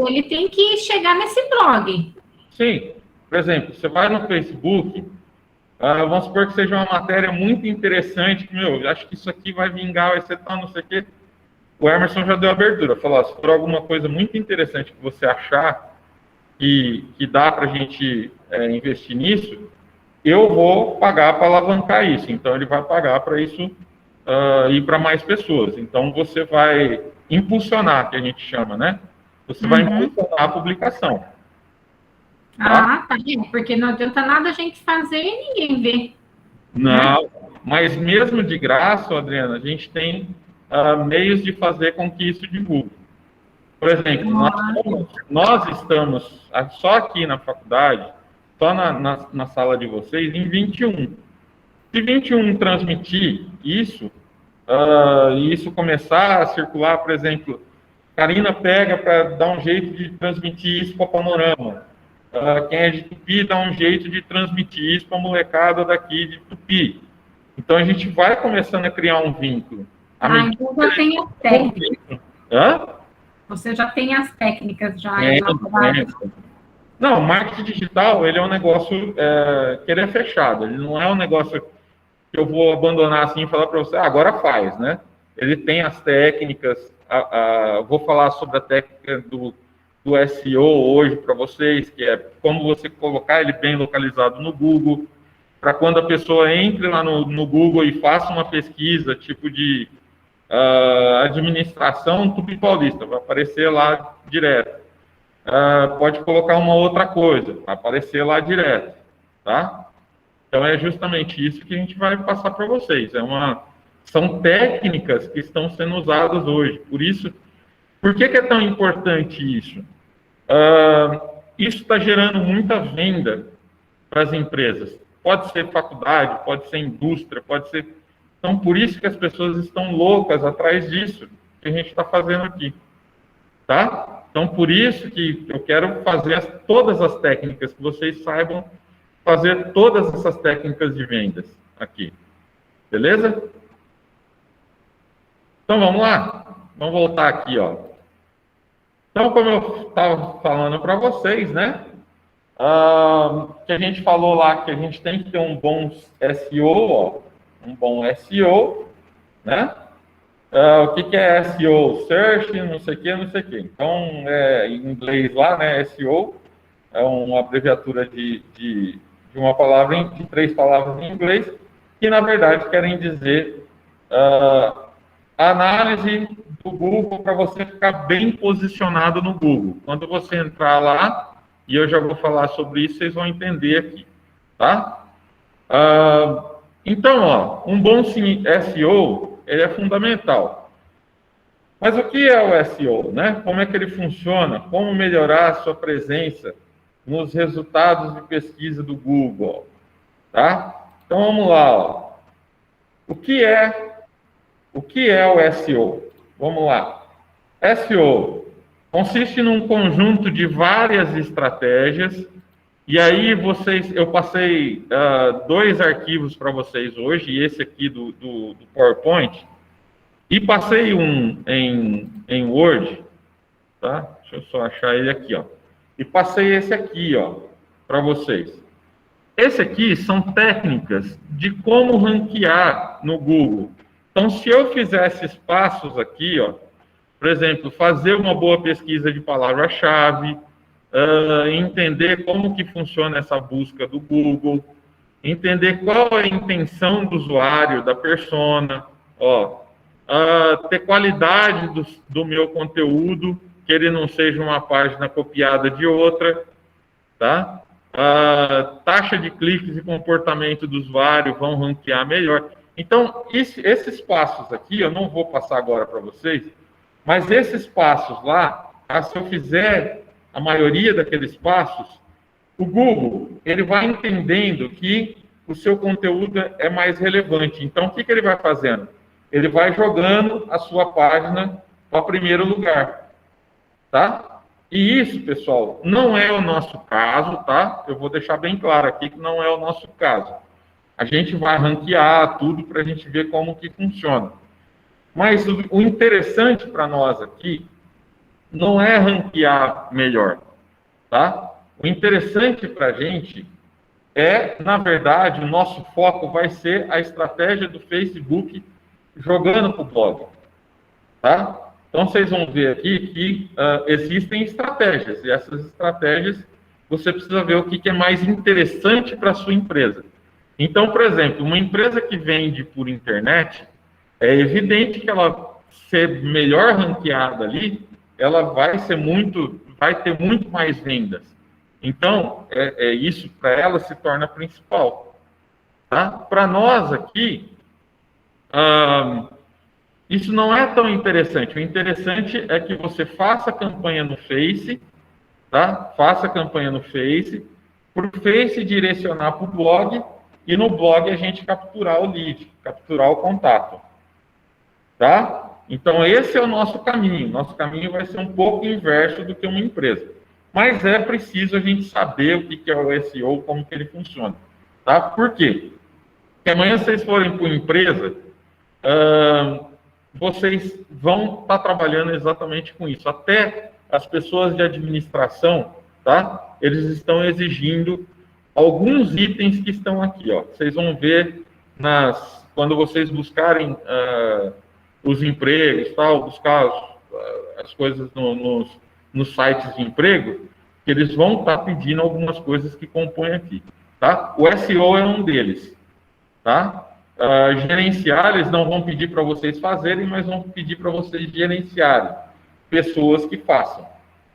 [SPEAKER 3] ele tem que chegar nesse blog.
[SPEAKER 1] Sim. Por exemplo, você vai no Facebook, vamos supor que seja uma matéria muito interessante, que, acho que isso aqui vai vingar, vai ser tal, não sei o quê. o Emerson já deu abertura, falou, se for alguma coisa muito interessante que você achar que dá para a gente investir nisso, eu vou pagar para alavancar isso. Então, ele vai pagar para isso ir para mais pessoas. Então, você vai impulsionar, que a gente chama, né? Você vai impulsionar a publicação.
[SPEAKER 3] Tá? Tá vendo? Porque não adianta nada a gente fazer e ninguém ver.
[SPEAKER 1] Não, mas mesmo de graça, Adriana, a gente tem meios de fazer com que isso divulgue. Por exemplo, nós estamos só aqui na faculdade, só na sala de vocês, em 21. Se 21 transmitir isso, e isso começar a circular, por exemplo, Karina pega para dar um jeito de transmitir isso para o Panorama. Quem é de Tupi dá um jeito de transmitir isso para a molecada daqui de Tupi. Então, a gente vai começando a criar um vínculo.
[SPEAKER 3] Então já tem as técnicas.
[SPEAKER 1] Hã?
[SPEAKER 3] Você já tem as técnicas já.
[SPEAKER 1] Não, o marketing digital, ele é um negócio que ele é fechado. Ele não é um negócio que eu vou abandonar assim e falar para você, agora faz, né? Ele tem as técnicas, vou falar sobre a técnica do SEO hoje para vocês, que é como você colocar ele bem localizado no Google, para quando a pessoa entre lá no Google e faça uma pesquisa, tipo de administração Tupi Paulista, vai aparecer lá direto. Pode colocar uma outra coisa, vai aparecer lá direto, tá? Então, é justamente isso que a gente vai passar para vocês. São técnicas que estão sendo usadas hoje. Por que é tão importante isso? Isso está gerando muita venda para as empresas. Pode ser faculdade, pode ser indústria, pode ser... Então, por isso que as pessoas estão loucas atrás disso que a gente está fazendo aqui, tá? Então, por isso que eu quero fazer todas as técnicas, que vocês saibam fazer todas essas técnicas de vendas aqui. Beleza? Então, vamos lá. Vamos voltar aqui, ó. Então, como eu estava falando para vocês, né? Que a gente falou lá que a gente tem que ter um bom SEO, ó. Um bom SEO, né? O que é SEO? Search, não sei o que, não sei o que. Então, em inglês lá, né? SEO é uma abreviatura de uma palavra, de 3 palavras em inglês, que na verdade querem dizer análise do Google para você ficar bem posicionado no Google. Quando você entrar lá, e eu já vou falar sobre isso, vocês vão entender aqui, tá? Então, ó, um bom SEO, ele é fundamental. Mas o que é o SEO, né? Como é que ele funciona? Como melhorar a sua presença nos resultados de pesquisa do Google, tá? Então, vamos lá, ó. O que é o SEO? Vamos lá. SEO consiste num conjunto de várias estratégias, e aí eu passei 2 arquivos para vocês hoje, e esse aqui do PowerPoint, e passei um em Word, tá? Deixa eu só achar ele aqui, ó. E passei esse aqui, ó, para vocês. Esse aqui são técnicas de como ranquear no Google. Então, se eu fizer esses passos aqui, ó, por exemplo, fazer uma boa pesquisa de palavra-chave, entender como que funciona essa busca do Google, entender qual é a intenção do usuário, da persona, ó, ter qualidade do meu conteúdo, que ele não seja uma página copiada de outra, tá? Taxa de cliques e comportamento do usuário vão ranquear melhor. Então, esses passos aqui, eu não vou passar agora para vocês, mas esses passos lá, se eu fizer a maioria daqueles passos, o Google, ele vai entendendo que o seu conteúdo é mais relevante. Então, o que ele vai fazendo? Ele vai jogando a sua página para o primeiro lugar. Tá? E isso, pessoal, não é o nosso caso, tá? Eu vou deixar bem claro aqui que não é o nosso caso. A gente vai ranquear tudo para a gente ver como que funciona. Mas o interessante para nós aqui não é ranquear melhor, tá? O interessante para a gente na verdade, o nosso foco vai ser a estratégia do Facebook jogando para o blog, tá? Então, vocês vão ver aqui que existem estratégias, e essas estratégias você precisa ver o que é mais interessante para a sua empresa. Então, por exemplo, uma empresa que vende por internet, é evidente que ela ser melhor ranqueada ali, ela vai ter muito mais vendas. Então, isso para ela se torna principal. Tá? Para nós aqui, isso não é tão interessante. O interessante é que você faça campanha no Face, tá? Faça campanha no Face, para o Face direcionar para o blog, e no blog a gente capturar o lead, capturar o contato. Tá? Então, esse é o nosso caminho. Nosso caminho vai ser um pouco inverso do que uma empresa. Mas é preciso a gente saber o que é o SEO, como que ele funciona. Tá? Por quê? Porque amanhã vocês forem para uma empresa, vocês vão estar trabalhando exatamente com isso. Até as pessoas de administração, tá? Eles estão exigindo alguns itens que estão aqui, ó. Vocês vão ver quando vocês buscarem os empregos, tal, buscar as coisas nos sites de emprego, que eles vão estar pedindo algumas coisas que compõem aqui, tá? O SEO é um deles, tá? Gerenciar, eles não vão pedir para vocês fazerem, mas vão pedir para vocês gerenciarem pessoas que façam,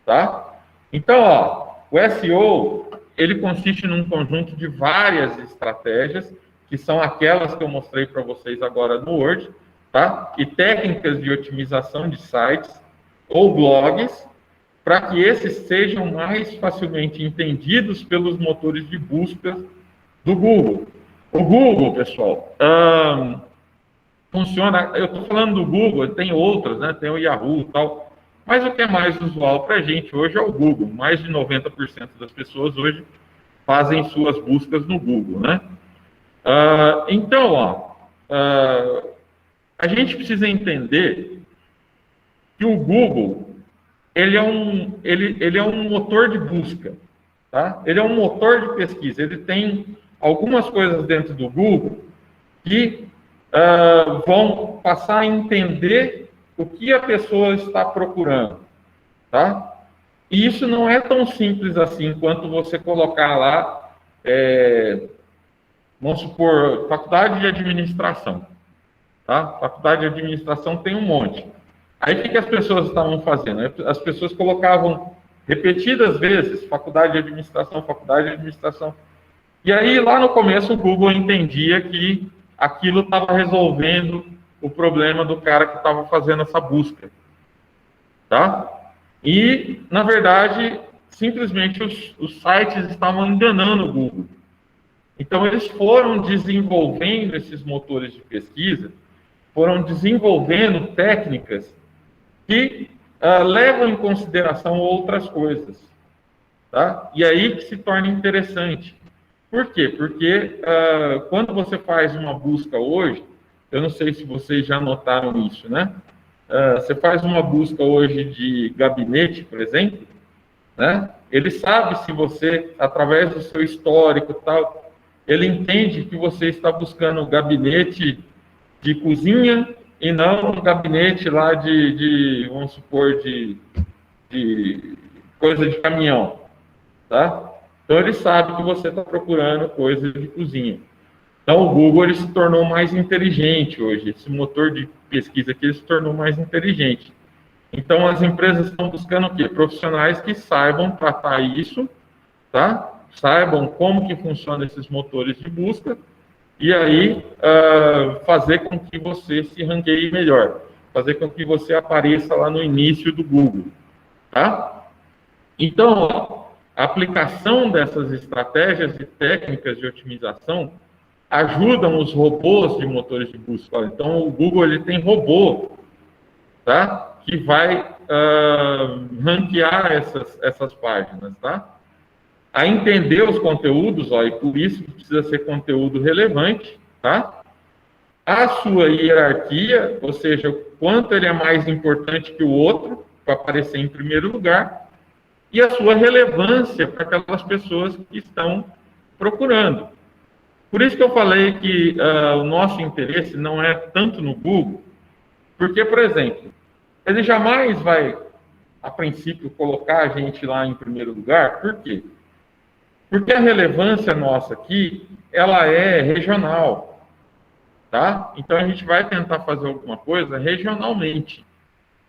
[SPEAKER 1] tá? Então, ó, o SEO, ele consiste num conjunto de várias estratégias, que são aquelas que eu mostrei para vocês agora no Word, tá? E técnicas de otimização de sites ou blogs, para que esses sejam mais facilmente entendidos pelos motores de busca do Google. O Google, pessoal, funciona... Eu estou falando do Google, tem outras, né? Tem o Yahoo e tal, mas o que é mais usual para a gente hoje é o Google. Mais de 90% das pessoas hoje fazem suas buscas no Google, né? Então, ó, a gente precisa entender que o Google, ele é um motor de busca, tá? Ele é um motor de pesquisa. Ele tem algumas coisas dentro do Google que vão passar a entender o que a pessoa está procurando, tá? E isso não é tão simples assim quanto você colocar lá, vamos supor, faculdade de administração, tá? Faculdade de administração tem um monte. Aí, o que as pessoas estavam fazendo? As pessoas colocavam repetidas vezes faculdade de administração, faculdade de administração. E aí, lá no começo, o Google entendia que aquilo estava resolvendo o problema do cara que estava fazendo essa busca, tá? E, na verdade, simplesmente os sites estavam enganando o Google. Então, eles foram desenvolvendo esses motores de pesquisa, foram desenvolvendo técnicas que levam em consideração outras coisas, tá? E aí que se torna interessante. Por quê? Porque quando você faz uma busca hoje, eu não sei se vocês já notaram isso, né? Você faz uma busca hoje de gabinete, por exemplo, né? Ele sabe se você, através do seu histórico e tal, ele entende que você está buscando um gabinete de cozinha e não um gabinete lá vamos supor, de coisa de caminhão, tá? Então, ele sabe que você está procurando coisa de cozinha. Então, o Google ele se tornou mais inteligente hoje. Esse motor de pesquisa aqui ele se tornou mais inteligente. Então, as empresas estão buscando o quê? Profissionais que saibam tratar isso, tá? Saibam como que funcionam esses motores de busca e aí fazer com que você se ranqueie melhor, fazer com que você apareça lá no início do Google, tá? Então, ó, a aplicação dessas estratégias e técnicas de otimização ajudam os robôs de motores de busca. Então, o Google ele tem robô, tá? Que vai ranquear essas páginas, tá? A entender os conteúdos, ó, e por isso precisa ser conteúdo relevante, tá? A sua hierarquia, ou seja, o quanto ele é mais importante que o outro, para aparecer em primeiro lugar, e a sua relevância para aquelas pessoas que estão procurando. Por isso que eu falei que o nosso interesse não é tanto no Google, porque, por exemplo, ele jamais vai, a princípio, colocar a gente lá em primeiro lugar. Por quê? Porque a relevância nossa aqui, ela é regional, tá? Então, a gente vai tentar fazer alguma coisa regionalmente.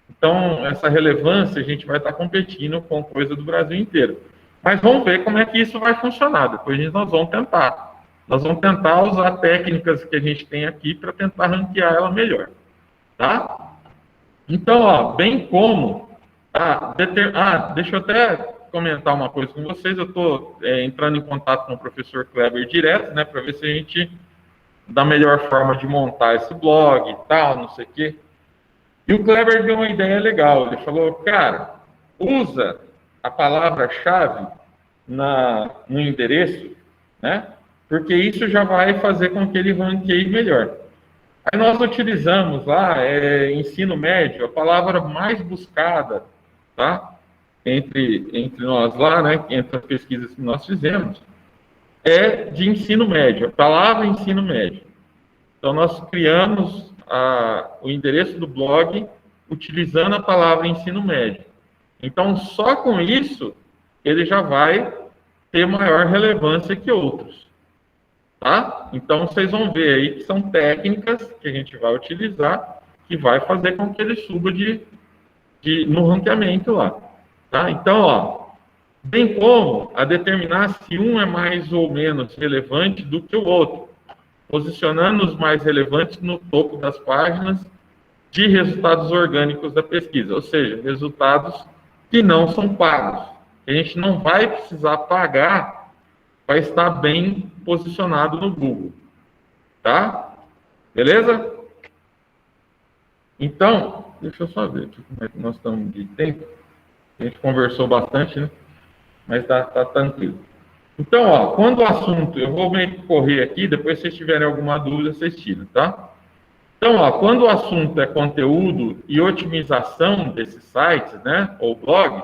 [SPEAKER 1] Então, essa relevância, a gente vai estar competindo com coisa do Brasil inteiro. Mas vamos ver como é que isso vai funcionar. Depois nós vamos tentar. Nós vamos tentar usar técnicas que a gente tem aqui para tentar ranquear ela melhor, tá? Então, ó, bem como... deixa eu até comentar uma coisa com vocês. Eu estou entrando em contato com o professor Kleber direto, né, para ver se a gente dá a melhor forma de montar esse blog e tal, não sei o quê. E o Kleber deu uma ideia legal. Ele falou, cara, usa a palavra-chave no endereço, né? Porque isso já vai fazer com que ele ranqueie melhor. Aí nós utilizamos lá, ensino médio, a palavra mais buscada, tá? Entre nós lá, né? Entre as pesquisas que nós fizemos, é de ensino médio, a palavra ensino médio. Então nós criamos o endereço do blog utilizando a palavra ensino médio. Então, só com isso, ele já vai ter maior relevância que outros. Tá? Então, vocês vão ver aí que são técnicas que a gente vai utilizar que vai fazer com que ele suba no ranqueamento lá. Tá? Então, ó, bem como a determinar se um é mais ou menos relevante do que o outro, posicionando os mais relevantes no topo das páginas de resultados orgânicos da pesquisa, ou seja, resultados que não são pagos. A gente não vai precisar pagar para estar bem posicionado no Google. Tá? Beleza? Então, deixa eu só ver aqui como é que nós estamos de tempo. A gente conversou bastante, né? Mas tá tranquilo. Então, ó, quando o assunto... Eu vou meio que correr aqui, depois se vocês tiverem alguma dúvida, vocês tiram, tá? Então, ó, quando o assunto é conteúdo e otimização desses sites, né, ou blogs,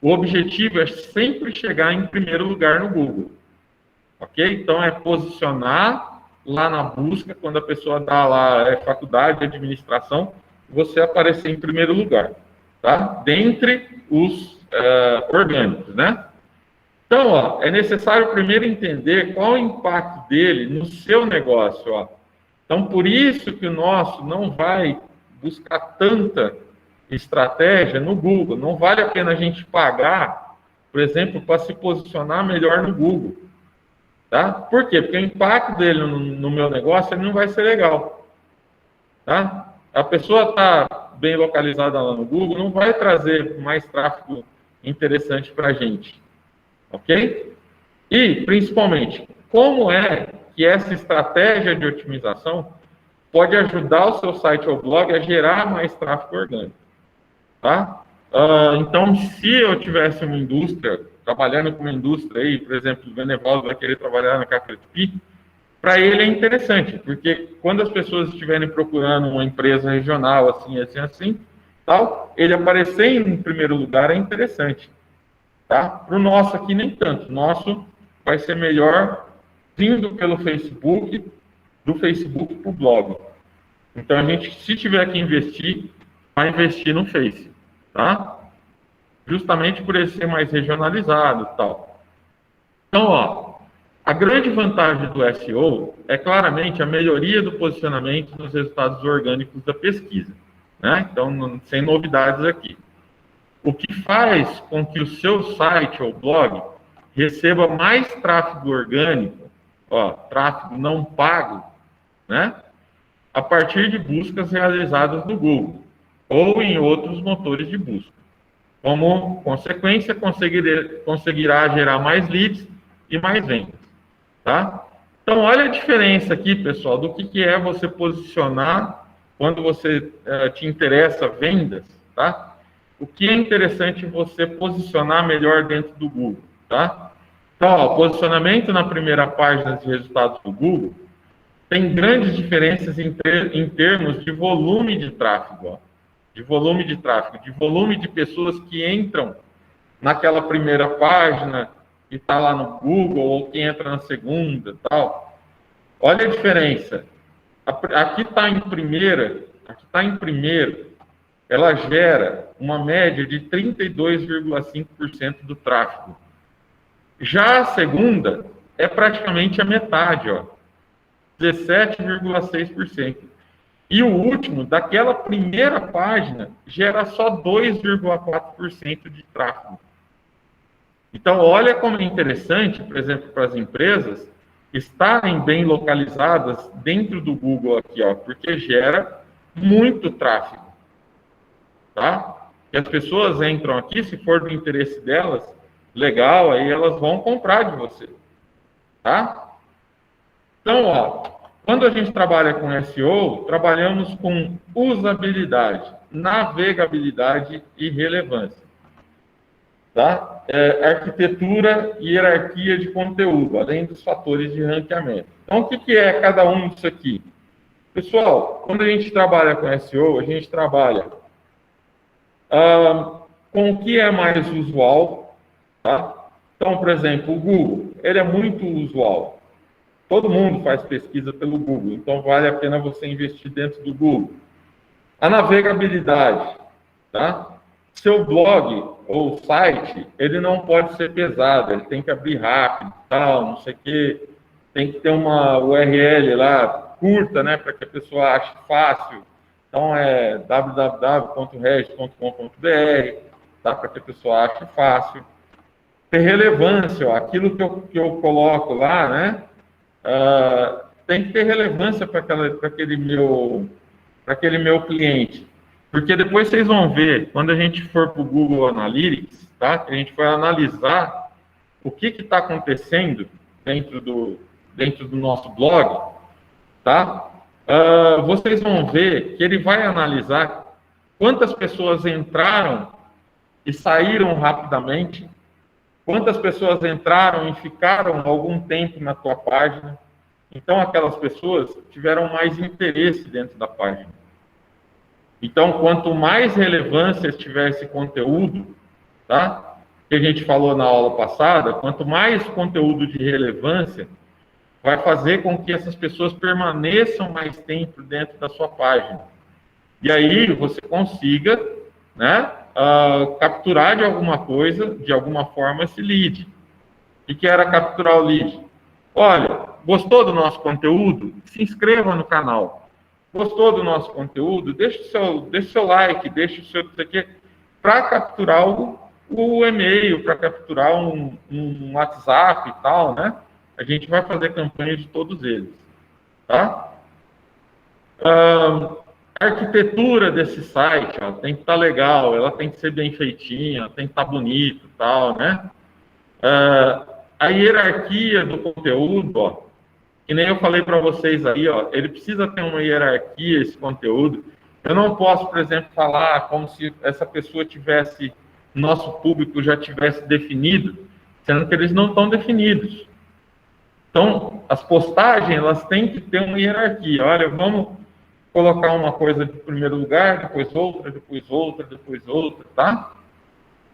[SPEAKER 1] o objetivo é sempre chegar em primeiro lugar no Google. Ok? Então, é posicionar lá na busca, quando a pessoa dá lá faculdade de administração, você aparecer em primeiro lugar, tá? Dentre os orgânicos, né? Então, ó, é necessário primeiro entender qual o impacto dele no seu negócio, ó. Então, por isso que o nosso não vai buscar tanta estratégia no Google. Não vale a pena a gente pagar, por exemplo, para se posicionar melhor no Google. Tá? Por quê? Porque o impacto dele no meu negócio ele não vai ser legal. Tá? A pessoa está bem localizada lá no Google, não vai trazer mais tráfego interessante para a gente. Ok? E, principalmente, como é que essa estratégia de otimização pode ajudar o seu site ou blog a gerar mais tráfego orgânico. Tá? Então, se eu tivesse uma indústria, trabalhando com uma indústria aí, por exemplo, o Benevaldo vai querer trabalhar na Café-Tupi, para ele é interessante, porque quando as pessoas estiverem procurando uma empresa regional, assim, tal, ele aparecer em primeiro lugar é interessante. Tá? Para o nosso aqui, nem tanto. O nosso vai ser melhor vindo pelo Facebook, do Facebook para o blog. Então, a gente, se tiver que investir, vai investir no Face, tá? Justamente por ele ser mais regionalizado e tal. Então, ó, a grande vantagem do SEO é claramente a melhoria do posicionamento dos resultados orgânicos da pesquisa, né? Então, sem novidades aqui. O que faz com que o seu site ou blog receba mais tráfego orgânico, ó, tráfego não pago, né? A partir de buscas realizadas no Google ou em outros motores de busca. Como consequência, conseguirá gerar mais leads e mais vendas, tá? Então, olha a diferença aqui, pessoal, do que é você posicionar quando você te interessa vendas, tá? O que é interessante você posicionar melhor dentro do Google, tá? Então, ó, posicionamento na primeira página de resultados do Google tem grandes diferenças em termos de volume de tráfego, ó. De volume de tráfego, de volume de pessoas que entram naquela primeira página e está lá no Google, ou que entra na segunda, tal. Olha a diferença. Aqui está em primeiro, ela gera uma média de 32,5% do tráfego. Já a segunda é praticamente a metade, ó, 17,6%. E o último, daquela primeira página, gera só 2,4% de tráfego. Então, olha como é interessante, por exemplo, para as empresas, estarem bem localizadas dentro do Google aqui, ó, porque gera muito tráfego, tá? E as pessoas entram aqui, se for do interesse delas, legal, aí elas vão comprar de você, tá? Então, ó, quando a gente trabalha com SEO, trabalhamos com usabilidade, navegabilidade e relevância. Tá? Arquitetura e hierarquia de conteúdo, além dos fatores de ranqueamento. Então, o que é cada um disso aqui? Pessoal, quando a gente trabalha com SEO, a gente trabalha com o que é mais usual. Tá? Então, por exemplo, o Google, ele é muito usual. Todo mundo faz pesquisa pelo Google, então vale a pena você investir dentro do Google. A navegabilidade, tá? Seu blog ou site, ele não pode ser pesado, ele tem que abrir rápido, tal, não sei o quê. Tem que ter uma URL lá curta, né, para que a pessoa ache fácil. Então é www.regis.com.br, tá, para que a pessoa ache fácil. Ter relevância, ó, aquilo que eu coloco lá, né, tem que ter relevância para aquele meu cliente. Porque depois vocês vão ver, quando a gente for para o Google Analytics, tá? A gente vai analisar o que está acontecendo dentro do nosso blog, tá? Vocês vão ver que ele vai analisar quantas pessoas entraram e saíram rapidamente, quantas pessoas entraram e ficaram algum tempo na tua página. Então, aquelas pessoas tiveram mais interesse dentro da página. Então, quanto mais relevância tiver esse conteúdo, tá? Que a gente falou na aula passada, quanto mais conteúdo de relevância, vai fazer com que essas pessoas permaneçam mais tempo dentro da sua página. E aí você consiga, né, capturar de alguma coisa, de alguma forma, esse lead. O que era capturar o lead? Olha, gostou do nosso conteúdo? Se inscreva no canal. Gostou do nosso conteúdo? Deixe o seu like, deixe o seu isso aqui, para capturar o e-mail, para capturar um WhatsApp e tal, né? A gente vai fazer campanha de todos eles, tá? A arquitetura desse site, ó, tem que estar legal, ela tem que ser bem feitinha, tem que estar bonito e tal, né? A hierarquia do conteúdo, ó, que nem eu falei para vocês aí, ó, ele precisa ter uma hierarquia, esse conteúdo. Eu não posso, por exemplo, falar como se essa pessoa tivesse, nosso público já tivesse definido, sendo que eles não estão definidos. Então, as postagens, elas têm que ter uma hierarquia. Olha, vamos colocar uma coisa de primeiro lugar, depois outra, depois outra, depois outra, tá?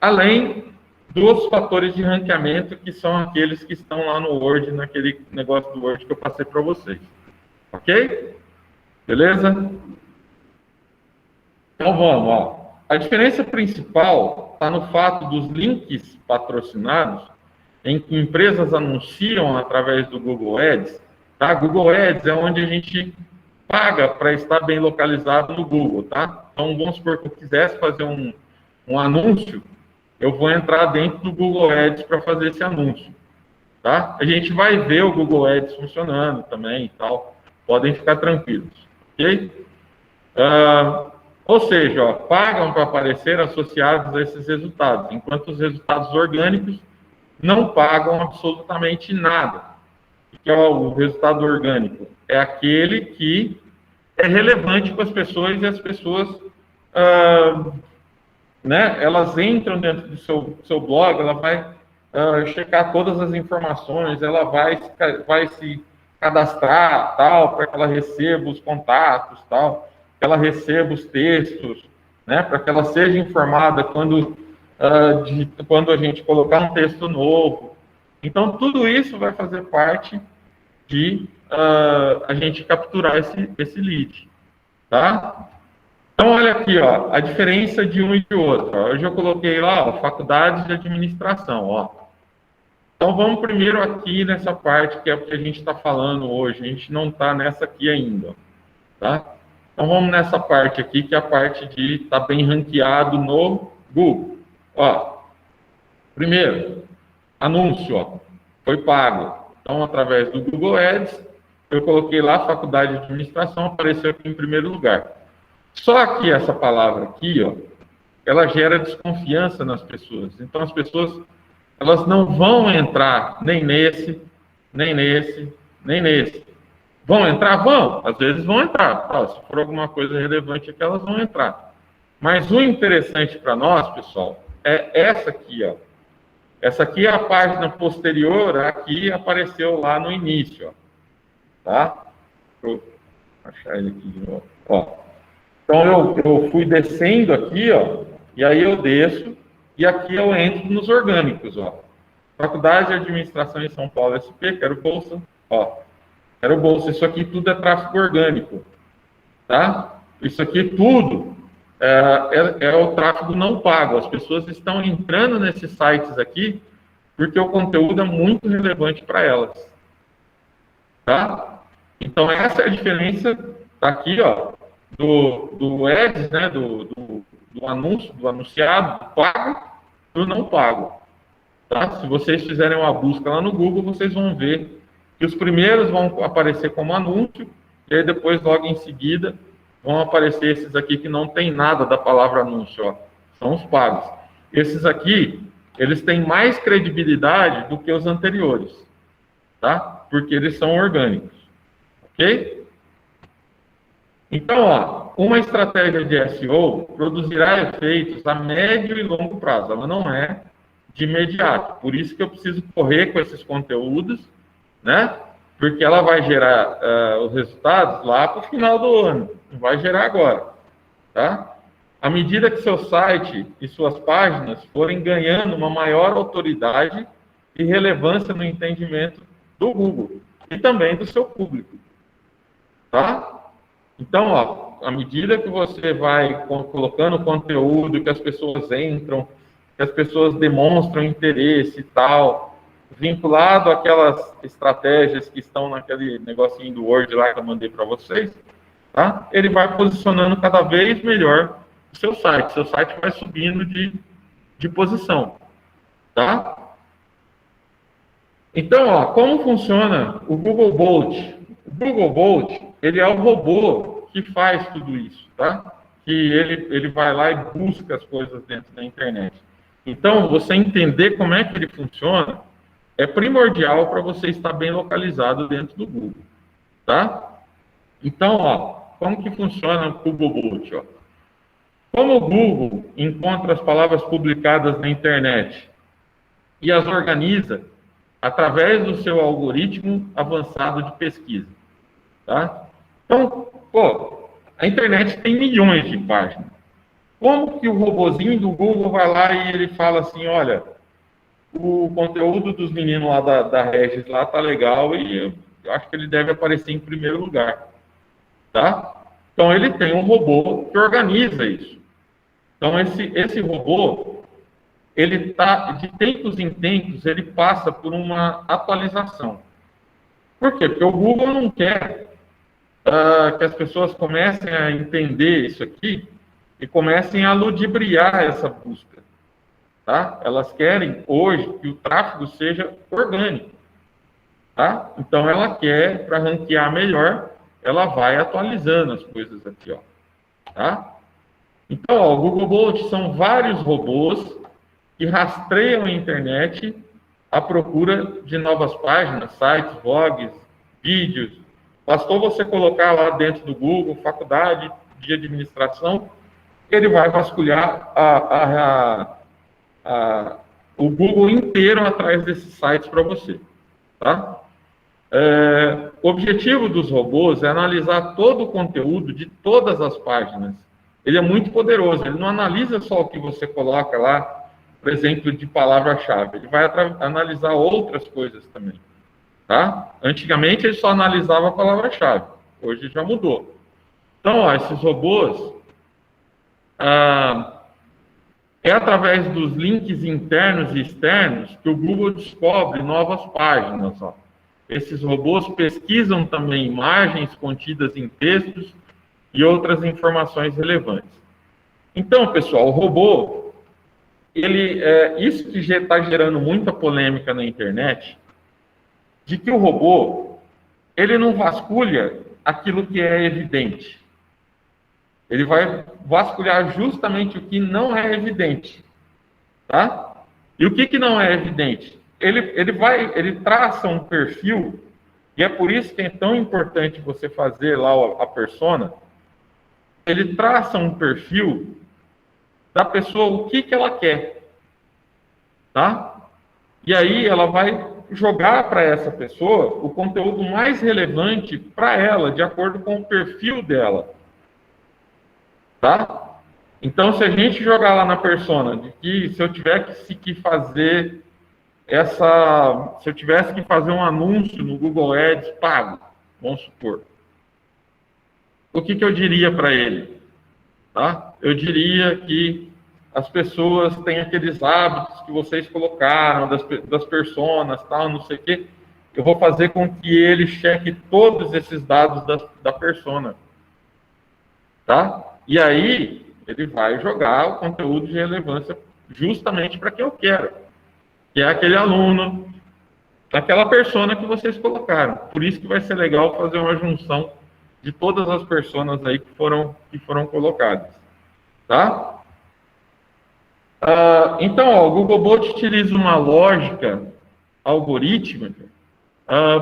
[SPEAKER 1] Além dos fatores de ranqueamento, que são aqueles que estão lá no Word, naquele negócio do Word que eu passei para vocês. Ok? Beleza? Então vamos, ó. A diferença principal está no fato dos links patrocinados, em que empresas anunciam através do Google Ads. Tá? Google Ads é onde a gente paga para estar bem localizado no Google, tá? Então vamos supor que eu quisesse fazer um anúncio, eu vou entrar dentro do Google Ads para fazer esse anúncio, tá? A gente vai ver o Google Ads funcionando também e tal. Podem ficar tranquilos, ok? Ou seja, ó, pagam para aparecer associados a esses resultados, enquanto os resultados orgânicos não pagam absolutamente nada. O que é o resultado orgânico? É aquele que é relevante para as pessoas e as pessoas... né, elas entram dentro do seu blog, ela vai checar todas as informações, ela vai se cadastrar, tal, para que ela receba os contatos, tal, que ela receba os textos, né, para que ela seja informada quando a gente colocar um texto novo. Então, tudo isso vai fazer parte de a gente capturar esse lead, tá? Então, olha aqui, ó, a diferença de um e de outro. Ó. Hoje eu coloquei lá, ó, faculdade de administração, ó. Então, vamos primeiro aqui nessa parte que é o que a gente está falando hoje. A gente não está nessa aqui ainda, tá? Então, vamos nessa parte aqui, que é a parte de estar bem ranqueado no Google. Ó, primeiro, anúncio, ó, foi pago. Então, através do Google Ads, eu coloquei lá faculdade de administração, apareceu aqui em primeiro lugar. Só que essa palavra aqui, ó, ela gera desconfiança nas pessoas. Então, as pessoas, elas não vão entrar nem nesse, nem nesse, nem nesse. Vão entrar? Vão. Às vezes vão entrar. Ó, se for alguma coisa relevante aqui, elas vão entrar. Mas o interessante para nós, pessoal, é essa aqui, ó. Essa aqui é a página posterior, aqui apareceu lá no início, ó. Tá? Deixa eu achar ele aqui de novo. Ó. Então, eu fui descendo aqui, ó, e aí eu desço, e aqui eu entro nos orgânicos, ó. Faculdade de Administração em São Paulo, SP, quero bolsa, ó. Quero bolsa, isso aqui tudo é tráfego orgânico, tá? Isso aqui tudo é o tráfego não pago. As pessoas estão entrando nesses sites aqui porque o conteúdo é muito relevante para elas, tá? Então, essa é a diferença aqui, ó, do ads, né, do anúncio, do anunciado, do pago, do não pago. Tá? Se vocês fizerem uma busca lá no Google, vocês vão ver que os primeiros vão aparecer como anúncio, e aí depois, logo em seguida, vão aparecer esses aqui que não tem nada da palavra anúncio, ó. São os pagos. Esses aqui, eles têm mais credibilidade do que os anteriores, tá? Porque eles são orgânicos, ok? Então, ó, uma estratégia de SEO produzirá efeitos a médio e longo prazo. Ela não é de imediato. Por isso que eu preciso correr com esses conteúdos, né? Porque ela vai gerar os resultados lá para o final do ano. Não vai gerar agora, tá? À medida que seu site e suas páginas forem ganhando uma maior autoridade e relevância no entendimento do Google e também do seu público, tá? Então, ó, à medida que você vai colocando conteúdo, que as pessoas entram, que as pessoas demonstram interesse e tal, vinculado àquelas estratégias que estão naquele negocinho do Word lá que eu mandei para vocês, tá? Ele vai posicionando cada vez melhor o seu site. Seu site vai subindo de posição, tá? Então, ó, como funciona o Google Bolt? O Google Bolt, ele é o robô que faz tudo isso, tá? Que ele vai lá e busca as coisas dentro da internet. Então, você entender como é que ele funciona é primordial para você estar bem localizado dentro do Google, tá? Então, ó, como que funciona o Google Bolt, ó? Como o Google encontra as palavras publicadas na internet e as organiza através do seu algoritmo avançado de pesquisa, tá? Então, pô, a internet tem milhões de páginas. Como que o robozinho do Google vai lá e ele fala assim, olha, o conteúdo dos meninos lá da Regis lá tá legal e eu acho que ele deve aparecer em primeiro lugar, tá? Então, ele tem um robô que organiza isso. Então, esse robô, ele tá, de tempos em tempos, ele passa por uma atualização. Por quê? Porque o Google não quer que as pessoas comecem a entender isso aqui e comecem a ludibriar essa busca, tá? Elas querem, hoje, que o tráfego seja orgânico, tá? Então, ela quer, para ranquear melhor, ela vai atualizando as coisas aqui, ó, tá? Então, ó, o Google Bolt são vários robôs que rastreiam a internet à procura de novas páginas, sites, blogs, vídeos. Bastou você colocar lá dentro do Google, faculdade de administração, ele vai vasculhar o Google inteiro atrás desses sites para você, tá? O objetivo dos robôs é analisar todo o conteúdo de todas as páginas. Ele é muito poderoso, ele não analisa só o que você coloca lá, por exemplo, de palavra-chave, ele vai analisar outras coisas também, tá? Antigamente ele só analisava a palavra-chave, hoje já mudou. Então, ó, esses robôs, é através dos links internos e externos que o Google descobre novas páginas. Ó. Esses robôs pesquisam também imagens contidas em textos e outras informações relevantes. Então, pessoal, o robô, isso que já está gerando muita polêmica na internet, de que o robô, ele não vasculha aquilo que é evidente. Ele vai vasculhar justamente o que não é evidente, tá? E o que não é evidente? Ele traça um perfil, e é por isso que é tão importante você fazer lá a persona. Ele traça um perfil da pessoa, o que ela quer, tá? E aí ela vai jogar para essa pessoa o conteúdo mais relevante para ela, de acordo com o perfil dela. Tá? Então, se a gente jogar lá na persona, de que se eu tivesse que fazer se eu tivesse que fazer um anúncio no Google Ads pago, vamos supor, o que eu diria para ele? Tá? Eu diria que as pessoas têm aqueles hábitos que vocês colocaram, das personas, tal, não sei o quê. Eu vou fazer com que ele cheque todos esses dados da persona. Tá? E aí, ele vai jogar o conteúdo de relevância justamente para quem eu quero, que é aquele aluno, aquela persona que vocês colocaram. Por isso que vai ser legal fazer uma junção de todas as personas aí que foram colocadas. Tá? Então, ó, o Googlebot utiliza uma lógica algorítmica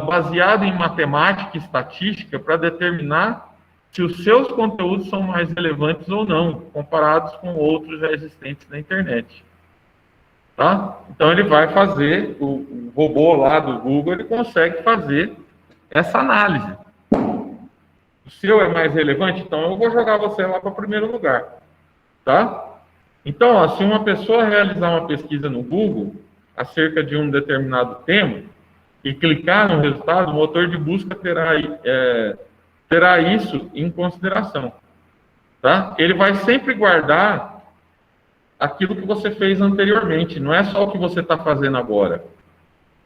[SPEAKER 1] baseada em matemática e estatística para determinar se os seus conteúdos são mais relevantes ou não, comparados com outros já existentes na internet. Tá? Então, ele vai fazer, o robô lá do Google, ele consegue fazer essa análise. O seu é mais relevante? Então, eu vou jogar você lá para o primeiro lugar. Tá? Então, ó, se uma pessoa realizar uma pesquisa no Google acerca de um determinado tema e clicar no resultado, o motor de busca terá isso em consideração. Tá? Ele vai sempre guardar aquilo que você fez anteriormente, não é só o que você está fazendo agora.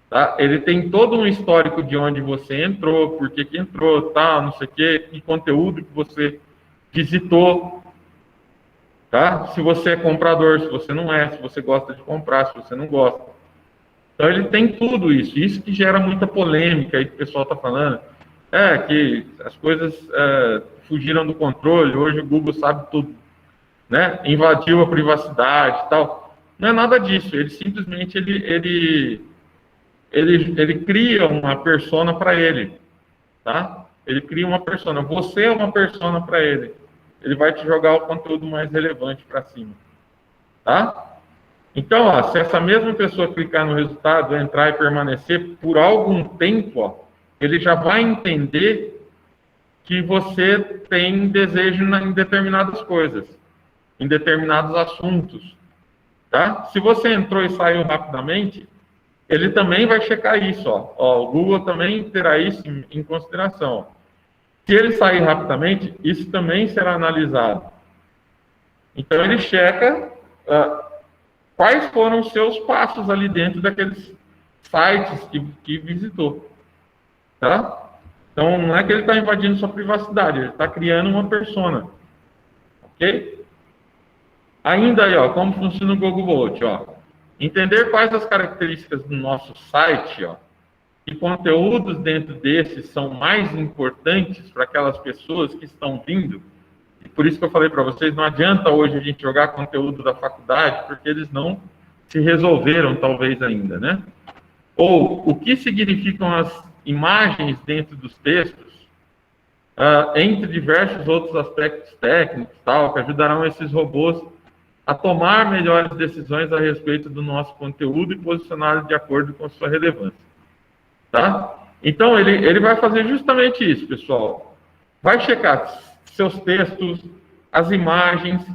[SPEAKER 1] Tá? Ele tem todo um histórico de onde você entrou, por que entrou, tal, não sei o quê, que conteúdo que você visitou. Tá? Se você é comprador, se você não é, se você gosta de comprar, se você não gosta. Então, ele tem tudo isso. Isso que gera muita polêmica aí que o pessoal está falando. Que as coisas fugiram do controle, hoje o Google sabe tudo, né? Invadiu a privacidade e tal. Não é nada disso, ele simplesmente ele cria uma persona para ele, tá? Ele cria uma persona, você é uma persona para ele. Ele vai te jogar o conteúdo mais relevante para cima, tá? Então, ó, se essa mesma pessoa clicar no resultado, entrar e permanecer por algum tempo, ó, ele já vai entender que você tem desejo em determinadas coisas, em determinados assuntos, tá? Se você entrou e saiu rapidamente, ele também vai checar isso, ó. O Google também terá isso em consideração. Se ele sair rapidamente, isso também será analisado. Então, ele checa quais foram os seus passos ali dentro daqueles sites que visitou. Tá? Então, não é que ele está invadindo sua privacidade, ele está criando uma persona. Ok? Ainda aí, ó, como funciona o Googlebot, ó. Entender quais as características do nosso site, ó, e conteúdos dentro desses são mais importantes para aquelas pessoas que estão vindo. E por isso que eu falei para vocês, não adianta hoje a gente jogar conteúdo da faculdade, porque eles não se resolveram, talvez, ainda, né? Ou o que significam as imagens dentro dos textos, entre diversos outros aspectos técnicos, tal, que ajudarão esses robôs a tomar melhores decisões a respeito do nosso conteúdo e posicioná-lo de acordo com a sua relevância. Tá? Então, ele vai fazer justamente isso, pessoal. Vai checar seus textos, as imagens,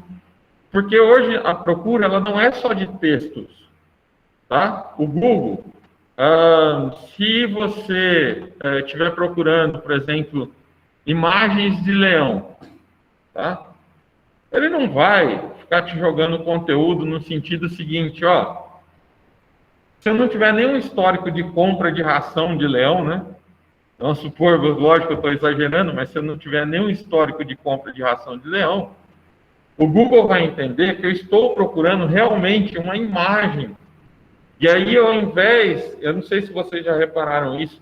[SPEAKER 1] porque hoje a procura ela não é só de textos. Tá? O Google, se você estiver procurando, por exemplo, imagens de leão, tá? Ele não vai ficar te jogando conteúdo no sentido seguinte, ó, se eu não tiver nenhum histórico de compra de ração de leão, né? Vamos supor, lógico que eu estou exagerando, mas se eu não tiver nenhum histórico de compra de ração de leão, o Google vai entender que eu estou procurando realmente uma imagem. E aí, ao invés, eu não sei se vocês já repararam isso,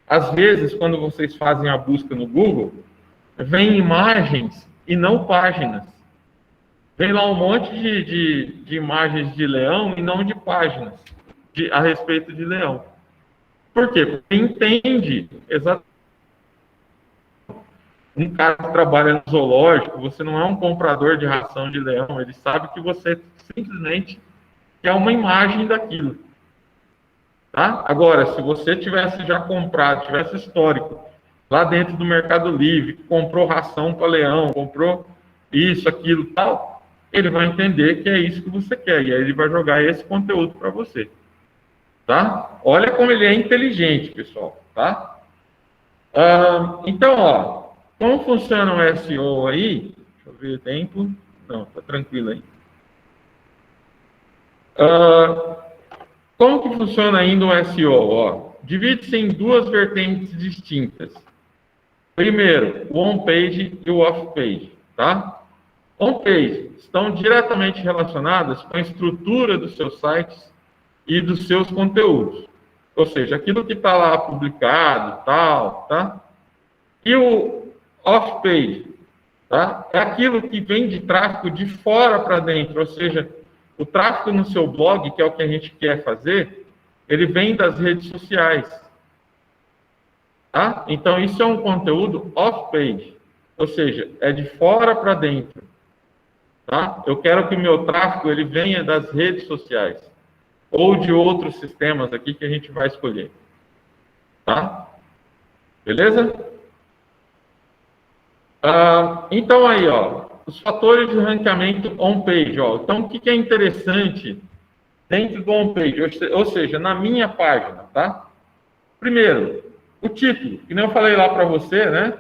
[SPEAKER 1] às vezes, quando vocês fazem a busca no Google, vem imagens e não páginas. Vem lá um monte de imagens de leão e não de páginas a respeito de leão. Por quê? Porque entende exatamente. Um cara que trabalha no zoológico, você não é um comprador de ração de leão, ele sabe que você simplesmente quer uma imagem daquilo. Tá? Agora, se você tivesse já comprado, tivesse histórico, lá dentro do Mercado Livre, comprou ração para leão, comprou isso, aquilo, tal, ele vai entender que é isso que você quer, e aí ele vai jogar esse conteúdo para você. Tá? Olha como ele é inteligente, pessoal, tá? Então, ó, como funciona o SEO aí? Deixa eu ver o tempo. Não, tá tranquilo aí. Como que funciona ainda o SEO? Ó, divide-se em duas vertentes distintas. Primeiro, o on-page e o off-page, tá? On-page estão diretamente relacionadas com a estrutura dos seus sites e dos seus conteúdos. Ou seja, aquilo que está lá publicado, tal, tá? E o off-page, tá? É aquilo que vem de tráfego de fora para dentro, ou seja, o tráfego no seu blog, que é o que a gente quer fazer, ele vem das redes sociais, tá? Então, isso é um conteúdo off-page, ou seja, é de fora para dentro, tá? Eu quero que o meu tráfego ele venha das redes sociais, ou de outros sistemas aqui que a gente vai escolher, tá? Beleza? Então aí, ó, os fatores de ranqueamento on-page, ó. Então, o que é interessante dentro do on-page, ou seja, na minha página, tá? Primeiro, o título, que nem eu falei lá para você, né?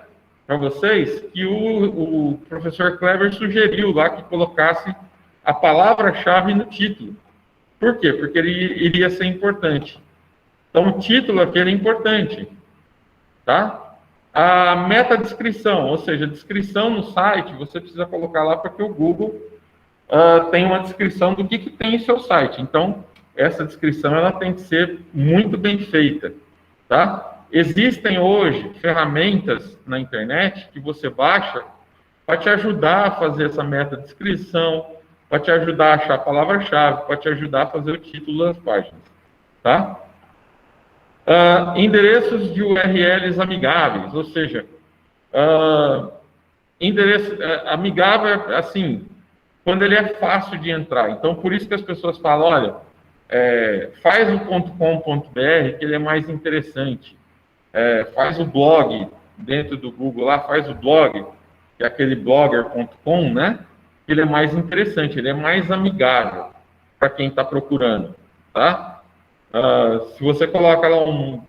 [SPEAKER 1] Para vocês, que o professor Kleber sugeriu lá que colocasse a palavra-chave no título. Por quê? Porque ele iria ser importante. Então, o título aqui é importante, tá? A meta-descrição, ou seja, descrição no site, você precisa colocar lá para que o Google tenha uma descrição do que tem em seu site. Então, essa descrição ela tem que ser muito bem feita, tá? Existem hoje ferramentas na internet que você baixa para te ajudar a fazer essa meta-descrição, para te ajudar a achar a palavra-chave, para te ajudar a fazer o título das páginas, tá? Endereços de URLs amigáveis, ou seja, endereço amigável, assim, quando ele é fácil de entrar. Então, por isso que as pessoas falam, olha, faz o .com.br, que ele é mais interessante. Faz o blog dentro do Google lá, faz o blog, que é aquele blogger.com, né? Ele é mais interessante, ele é mais amigável para quem está procurando, tá? Se você coloca lá um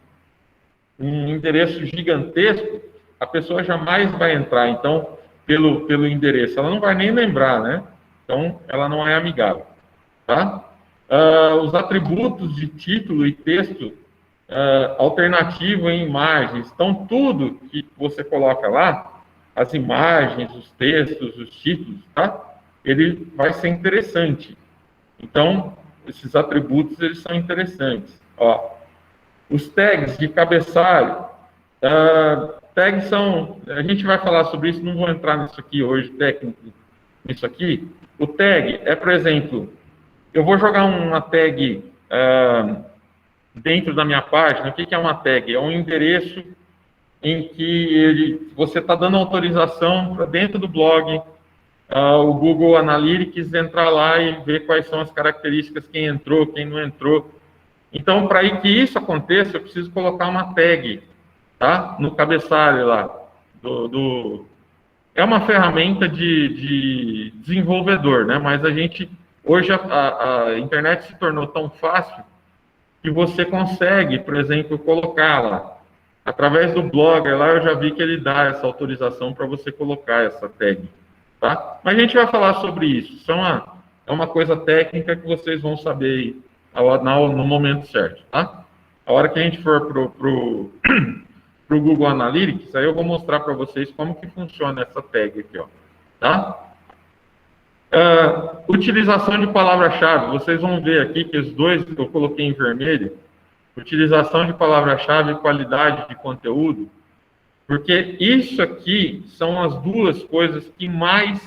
[SPEAKER 1] endereço gigantesco, a pessoa jamais vai entrar, então, pelo endereço. Ela não vai nem lembrar, né? Então, ela não é amigável, tá? Os atributos de título e texto alternativo em imagens. Então, tudo que você coloca lá, as imagens, os textos, os títulos, tá? Ele vai ser interessante. Então, esses atributos, eles são interessantes. Ó, os tags de cabeçalho. Tags são... A gente vai falar sobre isso, não vou entrar nisso aqui hoje, técnico, nisso aqui. O tag é, por exemplo, eu vou jogar uma tag dentro da minha página. O que é uma tag? É um endereço em que você está dando autorização para dentro do blog, o Google Analytics entrar lá e ver quais são as características, quem entrou, quem não entrou. Então, para que isso aconteça, eu preciso colocar uma tag, tá? No cabeçalho lá. É uma ferramenta de desenvolvedor, né? Mas a gente, hoje a internet se tornou tão fácil que você consegue, por exemplo, colocar lá. Através do Blogger lá, eu já vi que ele dá essa autorização para você colocar essa tag, tá? Mas a gente vai falar sobre isso. Isso é uma coisa técnica que vocês vão saber no momento certo, tá? A hora que a gente for pro Google Analytics, aí eu vou mostrar para vocês como que funciona essa tag aqui, ó, tá? Utilização de palavra-chave. Vocês vão ver aqui que os dois que eu coloquei em vermelho, utilização de palavra-chave e qualidade de conteúdo, porque isso aqui são as duas coisas que mais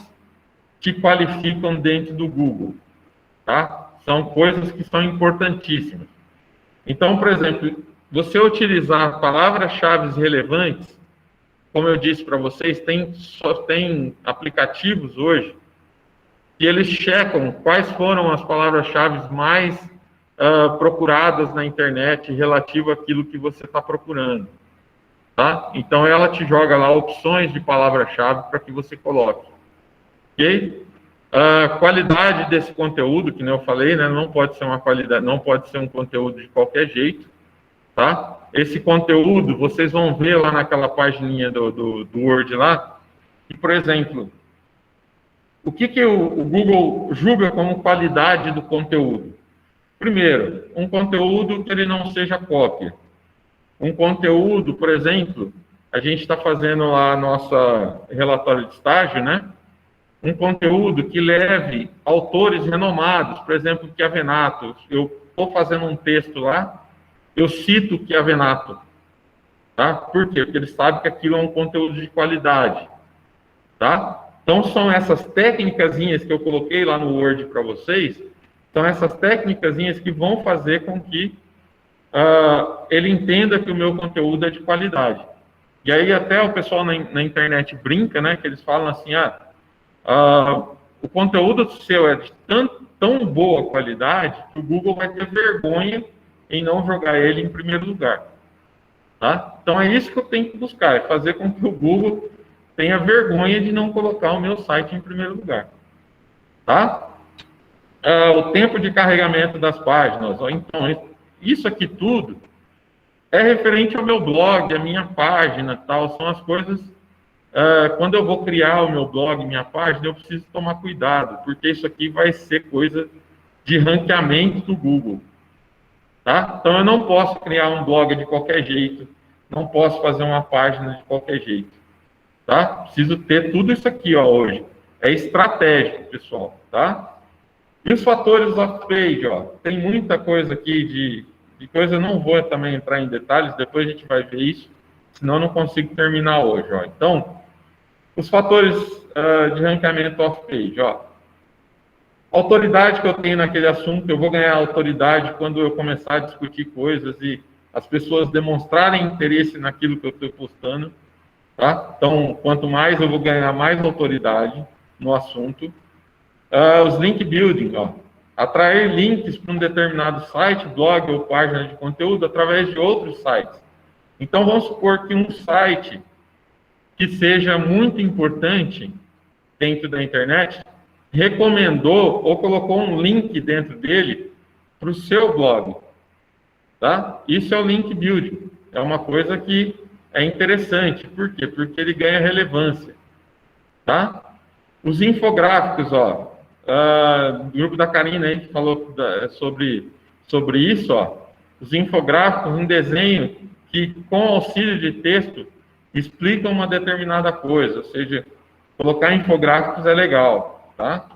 [SPEAKER 1] te qualificam dentro do Google, tá? São coisas que são importantíssimas. Então, por exemplo, você utilizar palavras-chave relevantes, como eu disse para vocês, só tem aplicativos hoje que eles checam quais foram as palavras-chave mais procuradas na internet relativo àquilo que você está procurando, tá? Então, ela te joga lá opções de palavra-chave para que você coloque, ok? A qualidade desse conteúdo, que nem eu falei, né, não pode ser uma qualidade, não pode ser um conteúdo de qualquer jeito, tá? Esse conteúdo, vocês vão ver lá naquela pagininha do Word lá, que, por exemplo, o que o Google julga como qualidade do conteúdo? Primeiro, um conteúdo que ele não seja cópia. Um conteúdo, por exemplo, a gente está fazendo lá a nossa relatório de estágio, né? Um conteúdo que leve autores renomados, por exemplo, Chiavenato. Eu estou fazendo um texto lá, eu cito Chiavenato, tá? Por quê? Porque ele sabe que aquilo é um conteúdo de qualidade, tá? Então, são essas técnicazinhas que eu coloquei lá no Word para vocês, são essas técnicazinhas que vão fazer com que ele entenda que o meu conteúdo é de qualidade. E aí até o pessoal na internet brinca, né? Que eles falam assim, o conteúdo seu é de tão boa qualidade que o Google vai ter vergonha em não jogar ele em primeiro lugar, tá? Então, é isso que eu tenho que buscar, é fazer com que o Google tenha vergonha de não colocar o meu site em primeiro lugar, tá? O tempo de carregamento das páginas, ó, então, isso aqui tudo é referente ao meu blog, a minha página, tal, são as coisas. Quando eu vou criar o meu blog, minha página, eu preciso tomar cuidado, porque isso aqui vai ser coisa de ranqueamento do Google, tá? Então, eu não posso criar um blog de qualquer jeito, não posso fazer uma página de qualquer jeito, tá? Preciso ter tudo isso aqui, ó, hoje. É estratégico, pessoal, tá? E os fatores off-page, ó, tem muita coisa aqui de coisa, eu não vou também entrar em detalhes, depois a gente vai ver isso, senão eu não consigo terminar hoje, ó. Então, os fatores de ranqueamento off-page, ó. Autoridade que eu tenho naquele assunto, eu vou ganhar autoridade quando eu começar a discutir coisas e as pessoas demonstrarem interesse naquilo que eu estou postando, tá? Então, quanto mais eu vou ganhar mais autoridade no assunto. Os link building, ó. Atrair links para um determinado site, blog ou página de conteúdo através de outros sites. Então, vamos supor que um site que seja muito importante dentro da internet recomendou ou colocou um link dentro dele para o seu blog, tá? Isso é o link building. É uma coisa que é interessante. Por quê? Porque ele ganha relevância, tá? Os infográficos, ó. O grupo da Karina aí que falou sobre isso, ó. Os infográficos, um desenho que, com auxílio de texto, explica uma determinada coisa, ou seja, colocar infográficos é legal, tá?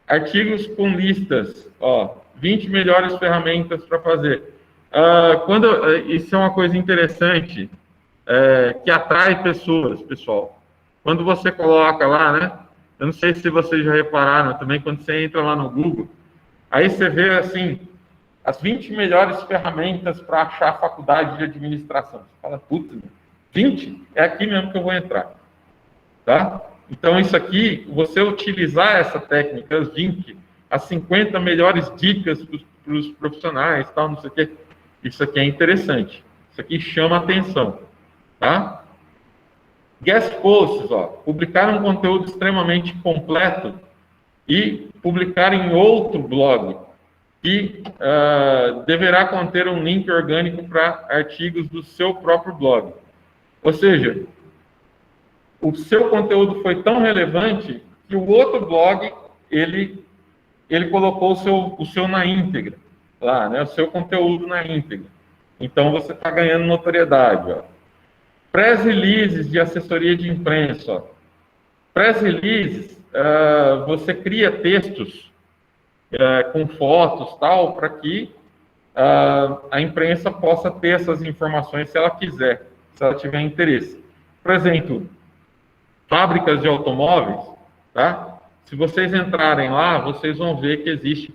[SPEAKER 1] Artigos com listas, ó, 20 melhores ferramentas para fazer. Isso é uma coisa interessante, que atrai pessoas, pessoal. Quando você coloca lá, né? Eu não sei se vocês já repararam também, quando você entra lá no Google, aí você vê, assim, as 20 melhores ferramentas para achar a faculdade de administração. Você fala, puta, 20? É aqui mesmo que eu vou entrar, tá? Então, isso aqui, você utilizar essa técnica, as 20, as 50 melhores dicas para os profissionais, tal, não sei o quê, isso aqui é interessante. Isso aqui chama atenção, tá? Guest posts, ó, publicar um conteúdo extremamente completo e publicar em outro blog, que deverá conter um link orgânico para artigos do seu próprio blog. Ou seja, o seu conteúdo foi tão relevante que o outro blog, ele colocou o seu na íntegra, lá, né? O seu conteúdo na íntegra. Então, você está ganhando notoriedade, ó. Press releases de assessoria de imprensa, ó. Press releases, você cria textos com fotos, tal, para que a imprensa possa ter essas informações se ela quiser, se ela tiver interesse. Por exemplo, fábricas de automóveis, tá? Se vocês entrarem lá, vocês vão ver que existe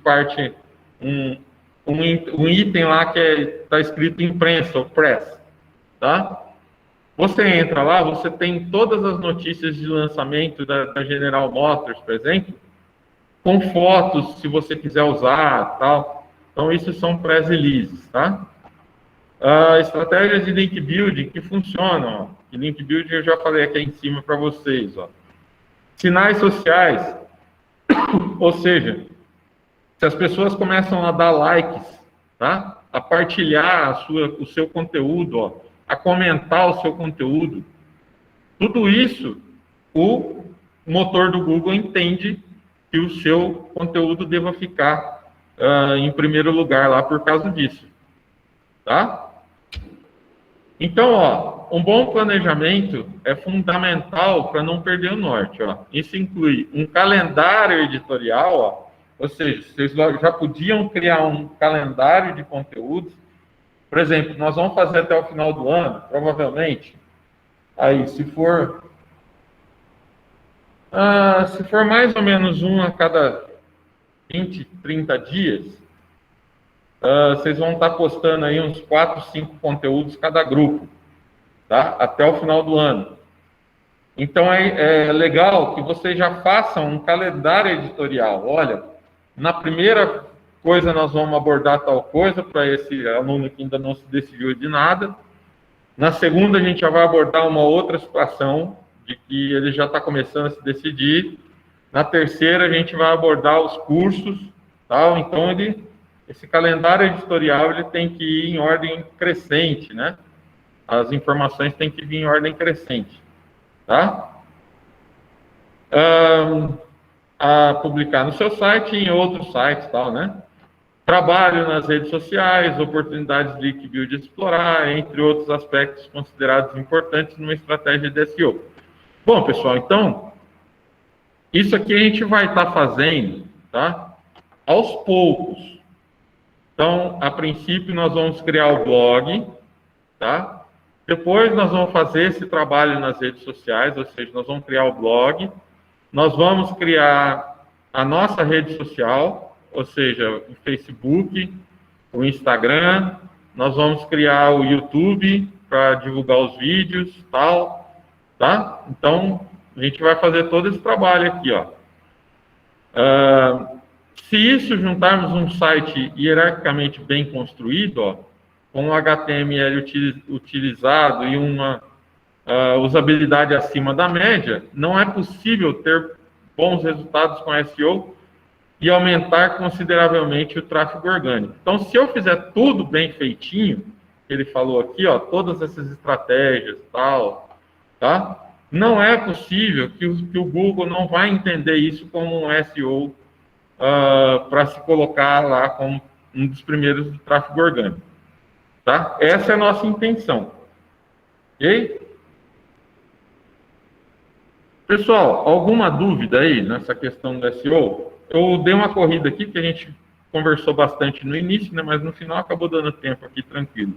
[SPEAKER 1] um item lá que está escrito imprensa, ou press, tá? Você entra lá, você tem todas as notícias de lançamento da General Motors, por exemplo, com fotos, se você quiser usar, tal. Então, isso são press releases, tá? Estratégias de link building que funcionam, ó. De link building eu já falei aqui em cima para vocês, ó. Sinais sociais, ou seja, se as pessoas começam a dar likes, tá? A partilhar o seu conteúdo, ó, a comentar o seu conteúdo, tudo isso o motor do Google entende que o seu conteúdo deva ficar em primeiro lugar lá por causa disso, tá? Então, ó, um bom planejamento é fundamental para não perder o norte, ó. Isso inclui um calendário editorial, ó, ou seja, vocês já podiam criar um calendário de conteúdos. Por exemplo, nós vamos fazer até o final do ano, provavelmente, aí, se for mais ou menos um a cada 20, 30 dias, vocês vão estar postando aí uns 4, 5 conteúdos cada grupo, tá? Até o final do ano. Então, é legal que vocês já façam um calendário editorial. Olha, na primeira coisa nós vamos abordar tal coisa para esse aluno que ainda não se decidiu de nada. Na segunda, a gente já vai abordar uma outra situação de que ele já está começando a se decidir. Na terceira, a gente vai abordar os cursos, tal. Então, esse calendário editorial ele tem que ir em ordem crescente, né? As informações têm que vir em ordem crescente, tá? A publicar no seu site e em outros sites, tal, né? Trabalho nas redes sociais, oportunidades de link build explorar, entre outros aspectos considerados importantes numa estratégia de SEO. Bom, pessoal, então, isso aqui a gente vai estar fazendo, tá? Aos poucos. Então, a princípio, nós vamos criar o blog, tá? Depois, nós vamos fazer esse trabalho nas redes sociais, ou seja, nós vamos criar o blog, nós vamos criar a nossa rede social, ou seja, o Facebook, o Instagram, nós vamos criar o YouTube para divulgar os vídeos, tal, tá? Então, a gente vai fazer todo esse trabalho aqui, ó. Se isso juntarmos um site hierarquicamente bem construído, ó, com um HTML utilizado e uma usabilidade acima da média, não é possível ter bons resultados com SEO e aumentar consideravelmente o tráfego orgânico. Então, se eu fizer tudo bem feitinho, ele falou aqui, ó, todas essas estratégias, tal, tá? Não é possível que o Google não vai entender isso como um SEO para se colocar lá como um dos primeiros do tráfego orgânico, tá? Essa é a nossa intenção, ok? Pessoal, alguma dúvida aí nessa questão do SEO? Eu dei uma corrida aqui, que a gente conversou bastante no início, né, mas no final acabou dando tempo aqui, tranquilo.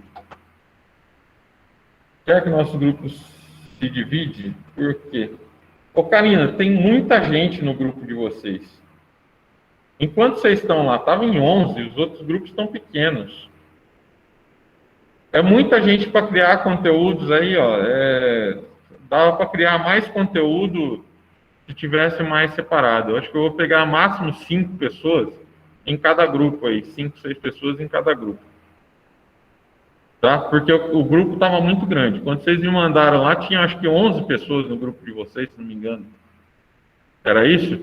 [SPEAKER 1] Quer que o nosso grupo se divide? Por quê? Ô, Karina, tem muita gente no grupo de vocês. Enquanto vocês estão lá, estava em 11, os outros grupos estão pequenos. É muita gente para criar conteúdos aí, ó. Dava para criar mais conteúdo se tivesse mais separado. Eu acho que eu vou pegar máximo 5 pessoas em cada grupo aí. 5, 6 pessoas em cada grupo. Tá? Porque o grupo estava muito grande. Quando vocês me mandaram lá, tinha acho que 11 pessoas no grupo de vocês, se não me engano. Era isso?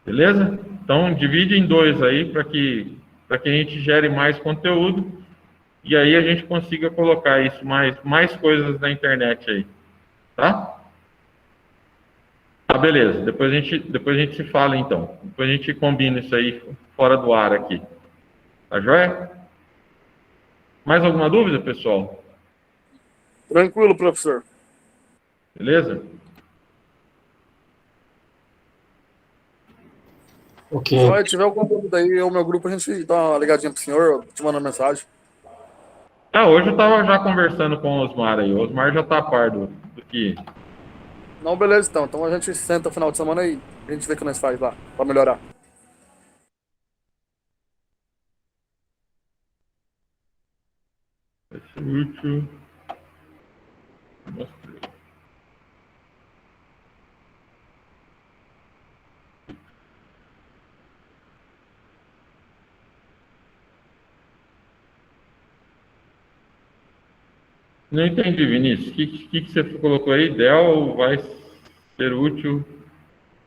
[SPEAKER 1] Beleza? Então, divide em 2 aí, para que a gente gere mais conteúdo e aí a gente consiga colocar isso, mais coisas na internet aí, tá? Tá, beleza. Depois a gente se fala, então. Depois a gente combina isso aí fora do ar aqui. Tá joia? Mais alguma dúvida, pessoal?
[SPEAKER 4] Tranquilo, professor.
[SPEAKER 1] Beleza?
[SPEAKER 5] Ok.
[SPEAKER 4] Se tiver alguma dúvida aí, o meu grupo, a gente dá uma ligadinha pro senhor, eu te mando uma mensagem.
[SPEAKER 1] Hoje eu estava já conversando com o Osmar aí. O Osmar já está a par do que...
[SPEAKER 4] Não, beleza, então. Então a gente senta no final de semana e a gente vê o que nós faz lá, pra melhorar.
[SPEAKER 1] Vai ser útil. Não entendi, Vinícius. O que você colocou aí? Dell vai ser útil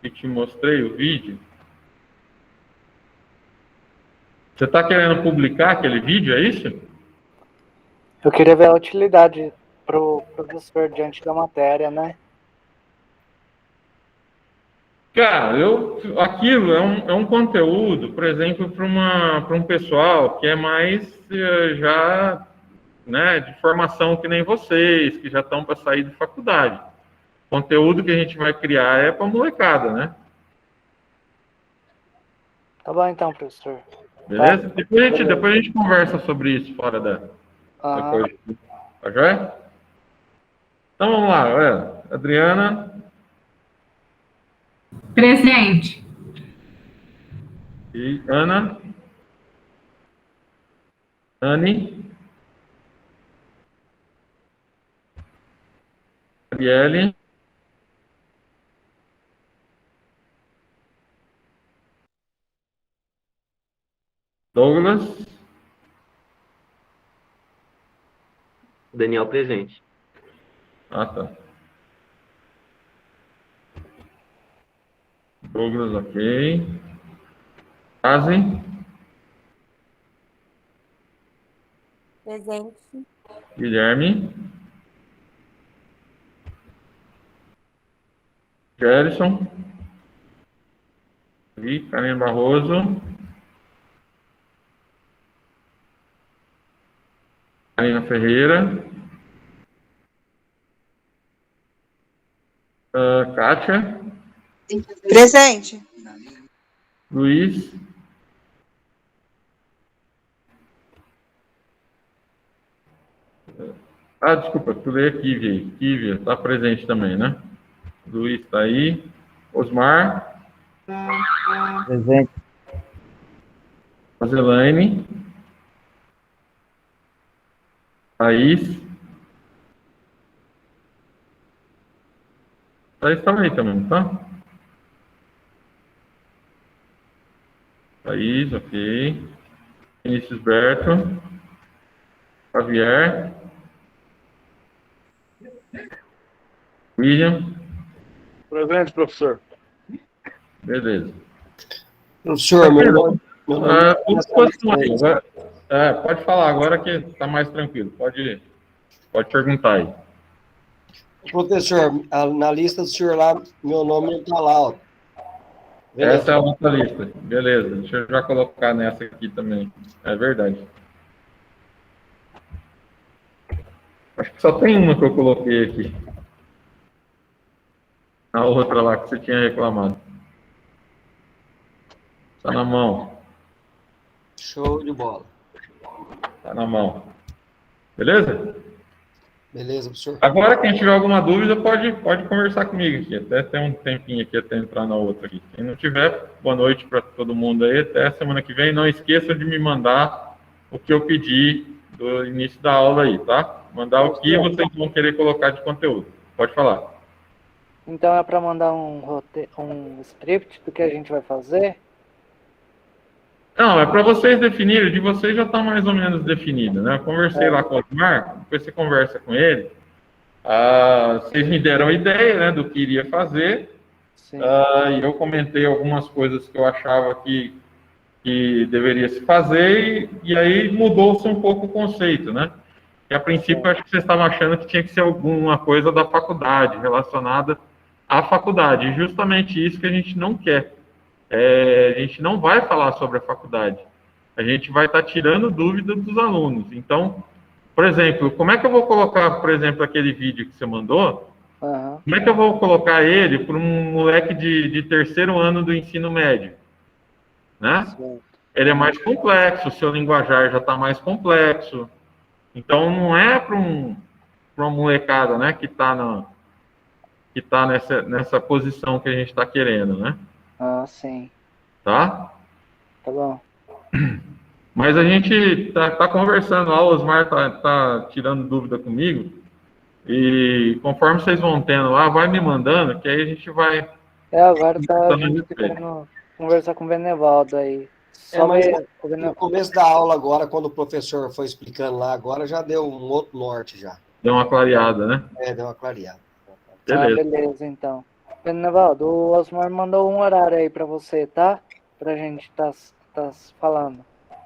[SPEAKER 1] que te mostrei o vídeo? Você está querendo publicar aquele vídeo, é isso?
[SPEAKER 6] Eu queria ver a utilidade para o professor diante da matéria, né?
[SPEAKER 1] Cara, aquilo é um conteúdo, por exemplo, para um pessoal que é mais já, né, de formação que nem vocês, que já estão para sair de faculdade. O conteúdo que a gente vai criar é para molecada, né?
[SPEAKER 6] Tá bom então, professor.
[SPEAKER 1] Beleza? Depois a gente conversa sobre isso fora da coisa. Tá joia? Então vamos lá, olha. Adriana.
[SPEAKER 3] Presente.
[SPEAKER 1] E Ana. Anne. Arielle. Douglas.
[SPEAKER 7] Daniel presente.
[SPEAKER 1] Ah, tá. Douglas, ok. Azen.
[SPEAKER 2] Presente.
[SPEAKER 1] Guilherme. Gerson. E Karine Barroso. Karina Ferreira. Kátia.
[SPEAKER 2] Presente.
[SPEAKER 1] Luiz. Desculpa, pulei a Kívia aí. Kívia está presente também, né? Luiz está aí. Osmar.
[SPEAKER 6] Presente.
[SPEAKER 1] Roselaine. Thaís. Thaís está aí também, tá? Thaís, ok. Vinícius Berto. Javier. William.
[SPEAKER 4] Presente, professor.
[SPEAKER 1] Beleza.
[SPEAKER 5] Professor, meu nome
[SPEAKER 1] pode falar agora que está mais tranquilo. Pode perguntar aí.
[SPEAKER 5] Professor, na lista do senhor lá, meu nome não está lá, ó. Beleza.
[SPEAKER 1] Essa é a nossa lista. Beleza. Deixa eu já colocar nessa aqui também. É verdade. Acho que só tem uma que eu coloquei aqui. A outra lá que você tinha reclamado. Tá na mão.
[SPEAKER 5] Show de bola.
[SPEAKER 1] Tá na mão. Beleza?
[SPEAKER 5] Beleza, professor.
[SPEAKER 1] Agora, quem tiver alguma dúvida, pode conversar comigo aqui. Até ter um tempinho aqui até entrar na outra aqui. Quem não tiver, boa noite para todo mundo aí. Até semana que vem. Não esqueça de me mandar o que eu pedi do início da aula aí, tá? Mandar o que vocês vão querer colocar de conteúdo. Pode falar.
[SPEAKER 6] Então é para mandar um script do que a gente vai fazer?
[SPEAKER 1] Não, é para vocês definirem, de vocês já está mais ou menos definido, né? Eu conversei lá com o Osmar, depois você conversa com ele, vocês me deram a ideia, né, do que iria fazer, e eu comentei algumas coisas que eu achava que deveria se fazer, e aí mudou-se um pouco o conceito, né? E a princípio, eu acho que vocês estavam achando que tinha que ser alguma coisa da faculdade, relacionada a faculdade. E justamente isso que a gente não quer. A gente não vai falar sobre a faculdade. A gente vai estar tirando dúvida dos alunos. Então, por exemplo, como é que eu vou colocar, por exemplo, aquele vídeo que você mandou?
[SPEAKER 6] Aham.
[SPEAKER 1] Como é que eu vou colocar ele para um moleque de terceiro ano do ensino médio? Né?
[SPEAKER 6] Certo.
[SPEAKER 1] Ele é mais complexo, o seu linguajar já está mais complexo. Então, não é para uma molecada, né, que está nessa posição que a gente está querendo, né?
[SPEAKER 6] Ah, sim.
[SPEAKER 1] Tá?
[SPEAKER 6] Tá bom.
[SPEAKER 1] Mas a gente tá conversando lá, o Osmar tá tirando dúvida comigo, e conforme vocês vão tendo lá, vai me mandando, que aí a gente vai...
[SPEAKER 6] Agora a
[SPEAKER 1] Também
[SPEAKER 6] gente tá
[SPEAKER 1] respeito.
[SPEAKER 6] querendo conversar com o Benevaldo aí. Só
[SPEAKER 5] mas
[SPEAKER 6] ver o
[SPEAKER 5] no
[SPEAKER 6] Benevaldo.
[SPEAKER 5] começo da aula agora, quando o professor foi explicando lá agora, já deu um outro norte já.
[SPEAKER 1] Deu uma clareada, né?
[SPEAKER 5] Deu uma clareada.
[SPEAKER 1] Beleza.
[SPEAKER 6] Beleza, então. Benevaldo, o Osmar mandou um horário aí pra você, tá? Pra gente tá falando.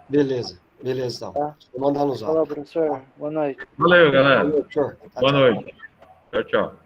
[SPEAKER 5] Beleza, então.
[SPEAKER 6] Tá.
[SPEAKER 5] Vou mandar no zap.
[SPEAKER 6] Falou, professor. Boa noite.
[SPEAKER 1] Valeu, galera.
[SPEAKER 5] Valeu, professor.
[SPEAKER 1] Boa noite. Tchau, tchau.